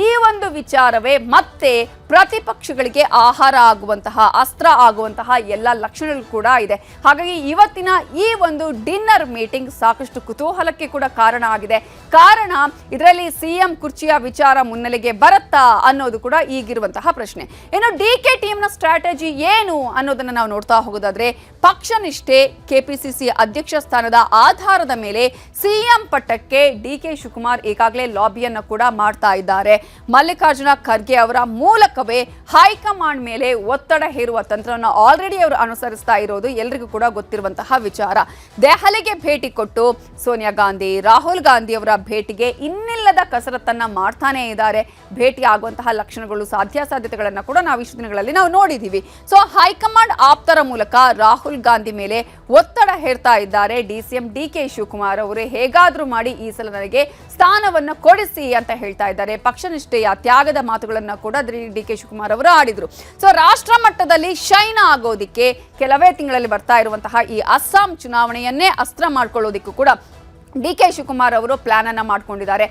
ಈ ಒಂದು ವಿಚಾರವೇ ಮತ್ತೆ ಪ್ರತಿಪಕ್ಷಗಳಿಗೆ ಆಹಾರ ಆಗುವಂತಹ, ಅಸ್ತ್ರ ಆಗುವಂತಹ ಎಲ್ಲ ಲಕ್ಷಣಗಳು ಕೂಡ ಇದೆ. ಹಾಗಾಗಿ ಇವತ್ತಿನ ಈ ಒಂದು ಡಿನ್ನರ್ ಮೀಟಿಂಗ್ ಸಾಕಷ್ಟು ಕುತೂಹಲಕ್ಕೆ ಕೂಡ ಕಾರಣ ಆಗಿದೆ. ಕಾರಣ ಇದರಲ್ಲಿ ಸಿಎಂ ಕುರ್ಚಿಯ ವಿಚಾರ ಮುನ್ನೆಲೆಗೆ ಬರುತ್ತಾ ಅನ್ನೋದು ಕೂಡ ಈಗಿರುವಂತಹ ಪ್ರಶ್ನೆ. ಇನ್ನು ಡಿಕೆ ಟೀಮ್ನ ಸ್ಟ್ರಾಟಜಿ ಏನು ಅನ್ನೋದನ್ನ ನಾವು ನೋಡ್ತಾ ಹೋಗೋದಾದ್ರೆ, ಪಕ್ಷ ನಿಷ್ಠೆ, ಕೆಪಿಸಿಸಿ ಅಧ್ಯಕ್ಷ ಸ್ಥಾನದ ಆಧಾರದ ಮೇಲೆ ಸಿಎಂ ಪಟ್ಟಕ್ಕೆ ಡಿಕೆ ಶಿವಕುಮಾರ್ ಈಗಾಗಲೇ ಲಾಬಿಯನ್ನು ಕೂಡ ಮಾಡ್ತಾ ಇದ್ದಾರೆ. ಮಲ್ಲಿಕಾರ್ಜುನ ಖರ್ಗೆ ಅವರ ಮೂಲಕ ಮೂಲಕವೇ ಹೈಕಮಾಂಡ್ ಮೇಲೆ ಒತ್ತಡ ಹೇರುವ ತಂತ್ರವನ್ನು ಆಲ್ರೆಡಿ ಅವರು ಅನುಸರಿಸ್ತಾ ಇರೋದು ಎಲ್ರಿಗೂ ಕೂಡ ಗೊತ್ತಿರುವಂತಹ ವಿಚಾರ. ದೆಹಲಿಗೆ ಭೇಟಿ ಕೊಟ್ಟು ಸೋನಿಯಾ ಗಾಂಧಿ, ರಾಹುಲ್ ಗಾಂಧಿ ಅವರ ಭೇಟಿಗೆ ಇನ್ನಿಲ್ಲದ ಕಸರತ್ತನ್ನ ಮಾಡ್ತಾನೆ ಇದ್ದಾರೆ. ಭೇಟಿ ಆಗುವಂತಹ ಲಕ್ಷಣಗಳು, ಸಾಧ್ಯಾಸಾಧ್ಯತೆಗಳನ್ನ ಕೂಡ ನಾವು ಇಷ್ಟು ದಿನಗಳಲ್ಲಿ ನಾವು ನೋಡಿದ್ದೀವಿ. ಸೊ ಹೈಕಮಾಂಡ್ ಆಪ್ತರ ಮೂಲಕ ರಾಹುಲ್ ಗಾಂಧಿ ಮೇಲೆ ಒತ್ತಡ ಹೇರ್ತಾ ಇದ್ದಾರೆ. DCM DK ಶಿವಕುಮಾರ್ ಅವರು ಹೇಗಾದ್ರೂ ಮಾಡಿ ಈ ಸಲ ನನಗೆ ಸ್ಥಾನವನ್ನು ಕೊಡಿಸಿ ಅಂತ ಹೇಳ್ತಾ ಇದ್ದಾರೆ. ಪಕ್ಷನಿಷ್ಠೆಯ ತ್ಯಾಗದ ಮಾತುಗಳನ್ನ ಕೂಡ DK ಶಿವಕುಮಾರ್ ಅವರು ಆಡಿದ್ರು. ಸೊ ರಾಷ್ಟ್ರ ಮಟ್ಟದಲ್ಲಿ ಶೈನ್ ಆಗೋದಿಕ್ಕೆ ಕೆಲವೇ ತಿಂಗಳಲ್ಲಿ ಬರ್ತಾ ಇರುವಂತಹ ಈ ಅಸ್ಸಾಂ ಚುನಾವಣೆಯನ್ನೇ ಅಸ್ತ್ರ ಮಾಡ್ಕೊಳ್ಳೋದಿಕ್ಕೂ ಕೂಡ DK ಶಿವಕುಮಾರ್ ಅವರು ಪ್ಲಾನ್ ಅನ್ನ ಮಾಡ್ಕೊಂಡಿದ್ದಾರೆ.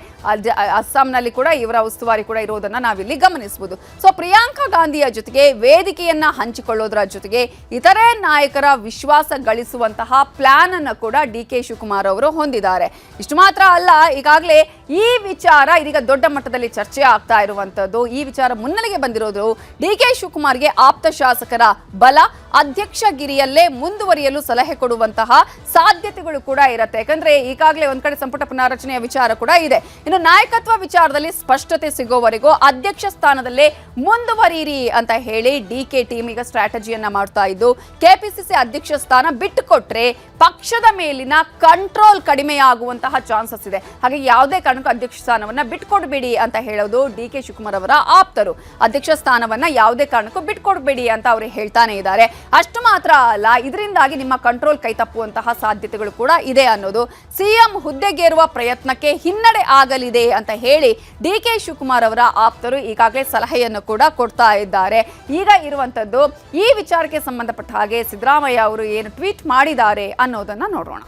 ಅಸ್ಸಾಂನಲ್ಲಿ ಕೂಡ ಇವರ ಉಸ್ತುವಾರಿ ಕೂಡ ಇರೋದನ್ನ ನಾವಿಲ್ಲಿ ಗಮನಿಸಬಹುದು. ಸೊ ಪ್ರಿಯಾಂಕಾ ಗಾಂಧಿಯ ಜೊತೆಗೆ ವೇದಿಕೆಯನ್ನ ಹಂಚಿಕೊಳ್ಳೋದರ ಜೊತೆಗೆ ಇತರೆ ನಾಯಕರ ವಿಶ್ವಾಸ ಗಳಿಸುವಂತಹ ಪ್ಲಾನ್ ಅನ್ನ ಕೂಡ DK ಶಿವಕುಮಾರ್ ಅವರು ಹೊಂದಿದ್ದಾರೆ. ಇಷ್ಟು ಮಾತ್ರ ಅಲ್ಲ, ಈಗಾಗಲೇ ಈ ವಿಚಾರ ಇದೀಗ ದೊಡ್ಡ ಮಟ್ಟದಲ್ಲಿ ಚರ್ಚೆ ಆಗ್ತಾ ಇರುವಂತದ್ದು. ಈ ವಿಚಾರ ಮುನ್ನೆಲೆಗೆ ಬಂದಿರೋದು DK ಶಿವಕುಮಾರ್ಗೆ ಆಪ್ತ ಶಾಸಕರ ಬಲ, ಅಧ್ಯಕ್ಷಗಿರಿಯಲ್ಲೇ ಮುಂದುವರಿಯಲು ಸಲಹೆ ಕೊಡುವಂತಹ ಸಾಧ್ಯತೆಗಳು ಕೂಡ ಇರುತ್ತೆ. ಯಾಕಂದ್ರೆ ಈಗಾಗಲೇ ಒಂದ್ ಕಡೆ ಸಂಪುಟ ಪುನಾರಚನೆಯ ವಿಚಾರ ಕೂಡ ಇದೆ. ಇನ್ನು ನಾಯಕತ್ವ ವಿಚಾರದಲ್ಲಿ ಸ್ಪಷ್ಟತೆ ಸಿಗೋವರೆಗೂ ಅಧ್ಯಕ್ಷ ಸ್ಥಾನದಲ್ಲೇ ಮುಂದುವರಿಯಿರಿ ಅಂತ ಹೇಳಿ DK ಟೀಮ್ ಈಗ ಸ್ಟ್ರಾಟಜಿಯನ್ನ ಮಾಡ್ತಾ ಇದ್ದು, KPCC ಅಧ್ಯಕ್ಷ ಸ್ಥಾನ ಬಿಟ್ಟುಕೊಟ್ರೆ ಪಕ್ಷದ ಮೇಲಿನ ಕಂಟ್ರೋಲ್ ಕಡಿಮೆಯಾಗುವಂತಹ ಚಾನ್ಸಸ್ ಇದೆ. ಹಾಗೆ ಯಾವುದೇ ಕಾರಣಕ್ಕೂ ಅಧ್ಯಕ್ಷ ಸ್ಥಾನವನ್ನ ಬಿಟ್ಕೊಡ್ಬೇಡಿ ಅಂತ ಹೇಳೋದು DK ಶಿವಕುಮಾರ್ ಅವರ ಆಪ್ತರು. ಅಧ್ಯಕ್ಷ ಸ್ಥಾನವನ್ನ ಯಾವುದೇ ಕಾರಣಕ್ಕೂ ಬಿಟ್ಕೊಡ್ಬೇಡಿ ಅಂತ ಅವರು ಹೇಳ್ತಾನೆ ಇದ್ದಾರೆ. ಅಷ್ಟು ಮಾತ್ರ ಅಲ್ಲ, ಇದರಿಂದಾಗಿ ನಿಮ್ಮ ಕಂಟ್ರೋಲ್ ಕೈ ತಪ್ಪುವಂತಹ ಸಾಧ್ಯತೆಗಳು ಕೂಡ ಇದೆ ಅನ್ನೋದು. CM ಹುದ್ದೆಗೇರುವ ಪ್ರಯತ್ನಕ್ಕೆ ಹಿನ್ನಡೆ ಆಗಲಿದೆ ಅಂತ ಹೇಳಿ DK ಶಿವಕುಮಾರ್ ಅವರ ಆಪ್ತರು ಈಗಾಗಲೇ ಸಲಹೆಯನ್ನು ಕೂಡ ಕೊಡ್ತಾ ಇದ್ದಾರೆ. ಈಗ ಇರುವಂತದ್ದು ಈ ವಿಚಾರಕ್ಕೆ ಸಂಬಂಧಪಟ್ಟ ಹಾಗೆ ಸಿದ್ದರಾಮಯ್ಯ ಅವರು ಏನು ಟ್ವೀಟ್ ಮಾಡಿದ್ದಾರೆ ಅನ್ನೋದನ್ನ ನೋಡೋಣ.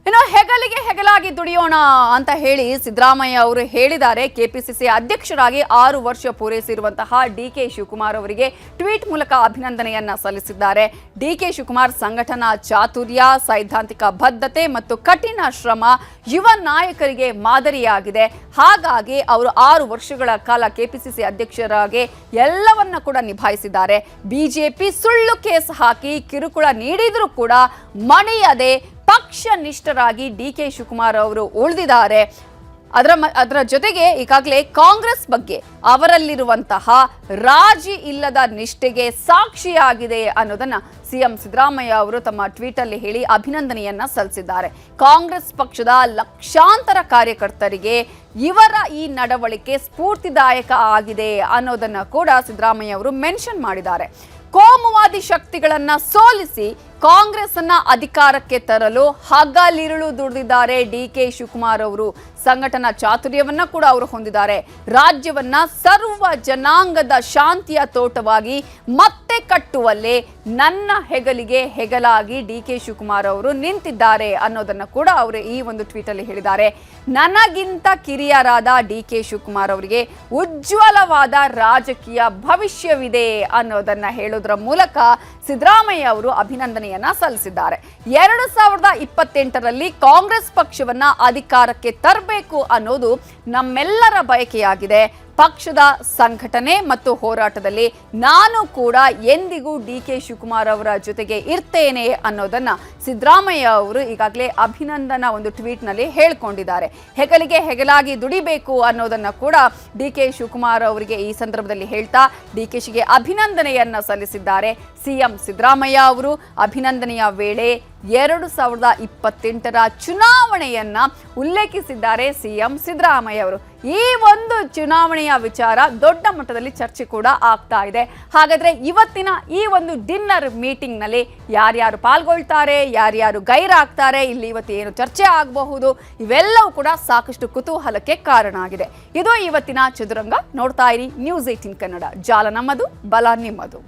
ಇನ್ನು ಹೆಗಲಿಗೆ ಹೆಗಲಾಗಿ ದುಡಿಯೋಣ ಅಂತ ಹೇಳಿ ಸಿದ್ದರಾಮಯ್ಯ ಅವರು ಹೇಳಿದ್ದಾರೆ. KPCC ಅಧ್ಯಕ್ಷರಾಗಿ 6 ವರ್ಷ ಪೂರೈಸಿರುವಂತಹ DK ಶಿವಕುಮಾರ್ ಅವರಿಗೆ ಟ್ವೀಟ್ ಮೂಲಕ ಅಭಿನಂದನೆಯನ್ನ ಸಲ್ಲಿಸಿದ್ದಾರೆ. DK ಶಿವಕುಮಾರ್ ಸಂಘಟನಾ ಚಾತುರ್ಯ, ಸೈದ್ಧಾಂತಿಕ ಬದ್ಧತೆ ಮತ್ತು ಕಠಿಣ ಶ್ರಮ ಯುವ ನಾಯಕರಿಗೆ ಮಾದರಿಯಾಗಿದೆ. ಹಾಗಾಗಿ ಅವರು 6 ವರ್ಷಗಳ ಕಾಲ KPCC ಅಧ್ಯಕ್ಷರಾಗಿ ಎಲ್ಲವನ್ನ ಕೂಡ ನಿಭಾಯಿಸಿದ್ದಾರೆ. BJP ಸುಳ್ಳು ಕೇಸ್ ಹಾಕಿ ಕಿರುಕುಳ ನೀಡಿದ್ರೂ ಕೂಡ ಮಣಿಯದೆ ಪಕ್ಷ ನಿಷ್ಠರಾಗಿ DK ಶಿವಕುಮಾರ್ ಅವರು ಉಳಿದಿದ್ದಾರೆ. ಅದರ ಜೊತೆಗೆ ಈಗಾಗಲೇ ಕಾಂಗ್ರೆಸ್ ಬಗ್ಗೆ ಅವರಲ್ಲಿರುವಂತಹ ರಾಜಿ ಇಲ್ಲದ ನಿಷ್ಠೆಗೆ ಸಾಕ್ಷಿಯಾಗಿದೆ ಅನ್ನೋದನ್ನ CM ಸಿದ್ದರಾಮಯ್ಯ ಅವರು ತಮ್ಮ ಟ್ವೀಟ್ ಅಲ್ಲಿ ಹೇಳಿ ಅಭಿನಂದನೆಯನ್ನ ಸಲ್ಲಿಸಿದ್ದಾರೆ. ಕಾಂಗ್ರೆಸ್ ಪಕ್ಷದ ಲಕ್ಷಾಂತರ ಕಾರ್ಯಕರ್ತರಿಗೆ ಇವರ ಈ ನಡವಳಿಕೆ ಸ್ಫೂರ್ತಿದಾಯಕ ಆಗಿದೆ ಅನ್ನೋದನ್ನ ಕೂಡ ಸಿದ್ದರಾಮಯ್ಯ ಅವರು ಮೆನ್ಷನ್ ಮಾಡಿದ್ದಾರೆ. ಕೋಮುವಾದಿ ಶಕ್ತಿಗಳನ್ನ ಸೋಲಿಸಿ ಕಾಂಗ್ರೆಸ್ ಅನ್ನ ಅಧಿಕಾರಕ್ಕೆ ತರಲು ಹಗಲಿರುಳು ದುಡಿದಿದ್ದಾರೆ DK ಶಿವಕುಮಾರ್ ಅವರು. ಸಂಘಟನಾ ಚಾತುರ್ಯವನ್ನ ಕೂಡ ಅವರು ಹೊಂದಿದ್ದಾರೆ. ರಾಜ್ಯವನ್ನ ಸರ್ವ ಜನಾಂಗದ ಶಾಂತಿಯ ತೋಟವಾಗಿ ಮತ್ತೆ ಕಟ್ಟುವಲ್ಲೇ ನನ್ನ ಹೆಗಲಿಗೆ ಹೆಗಲಾಗಿ DK ಶಿವಕುಮಾರ್ ಅವರು ನಿಂತಿದ್ದಾರೆ ಅನ್ನೋದನ್ನ ಕೂಡ ಅವರು ಈ ಒಂದು ಟ್ವೀಟ್ ಅಲ್ಲಿ ಹೇಳಿದ್ದಾರೆ. ನನಗಿಂತ ಕಿರಿಯರಾದ DK ಶಿವಕುಮಾರ್ ಅವರಿಗೆ ಉಜ್ವಲವಾದ ರಾಜಕೀಯ ಭವಿಷ್ಯವಿದೆ ಅನ್ನೋದನ್ನ ಹೇಳೋದ್ರ ಮೂಲಕ ಸಿದ್ದರಾಮಯ್ಯ ಅವರು ಅಭಿನಂದನೆಯನ್ನ ಸಲ್ಲಿಸಿದ್ದಾರೆ. 2028ರಲ್ಲಿ ಕಾಂಗ್ರೆಸ್ ಪಕ್ಷವನ್ನ ಅಧಿಕಾರಕ್ಕೆ ತರಬೇಕು ಅನ್ನೋದು ನಮ್ಮೆಲ್ಲರ ಬಯಕೆಯಾಗಿದೆ. ಪಕ್ಷದ ಸಂಘಟನೆ ಮತ್ತು ಹೋರಾಟದಲ್ಲಿ ನಾನು ಕೂಡ ಎಂದಿಗೂ DK ಶಿವಕುಮಾರ್ ಅವರ ಜೊತೆಗೆ ಇರ್ತೇನೆ ಅನ್ನೋದನ್ನ ಸಿದ್ದರಾಮಯ್ಯ ಅವರು ಈಗಾಗಲೇ ಅಭಿನಂದನಾ ಒಂದು ಟ್ವೀಟ್ ನಲ್ಲಿ ಹೇಳ್ಕೊಂಡಿದ್ದಾರೆ. ಹೆಗಲಿಗೆ ಹೆಗಲಾಗಿ ದುಡಿಬೇಕು ಅನ್ನೋದನ್ನ ಕೂಡ DK ಶಿವಕುಮಾರ್ ಅವರಿಗೆ ಈ ಸಂದರ್ಭದಲ್ಲಿ ಹೇಳ್ತಾ DKಶಿಗೆ ಅಭಿನಂದನೆಯನ್ನ ಸಲ್ಲಿಸಿದ್ದಾರೆ. CM ಸಿದ್ದರಾಮಯ್ಯ ಅವರು ಅಭಿನಂದನೆಯ ವೇಳೆ 2028ರ ಚುನಾವಣೆಯನ್ನ ಉಲ್ಲೇಖಿಸಿದ್ದಾರೆ CM ಸಿದ್ದರಾಮಯ್ಯ ಅವರು. ಈ ಒಂದು ಚುನಾವಣೆಯ ವಿಚಾರ ದೊಡ್ಡ ಮಟ್ಟದಲ್ಲಿ ಚರ್ಚೆ ಕೂಡ ಆಗ್ತಾ ಇದೆ. ಹಾಗಾದ್ರೆ ಇವತ್ತಿನ ಈ ಒಂದು ಡಿನ್ನರ್ ಮೀಟಿಂಗ್ ನಲ್ಲಿ ಯಾರ್ಯಾರು ಪಾಲ್ಗೊಳ್ತಾರೆ, ಯಾರ್ಯಾರು ಗೈರಾಗ್ತಾರೆ, ಇಲ್ಲಿ ಇವತ್ತು ಏನು ಚರ್ಚೆ ಆಗಬಹುದು, ಇವೆಲ್ಲವೂ ಕೂಡ ಸಾಕಷ್ಟು ಕುತೂಹಲಕ್ಕೆ ಕಾರಣ ಆಗಿದೆ. ಇದು ಇವತ್ತಿನ ಚದುರಂಗ. ನೋಡ್ತಾ ಇರಿ News 18 ಕನ್ನಡ. ಜಾಲ ನಮ್ಮದು, ಬಲ ನಿಮ್ಮದು.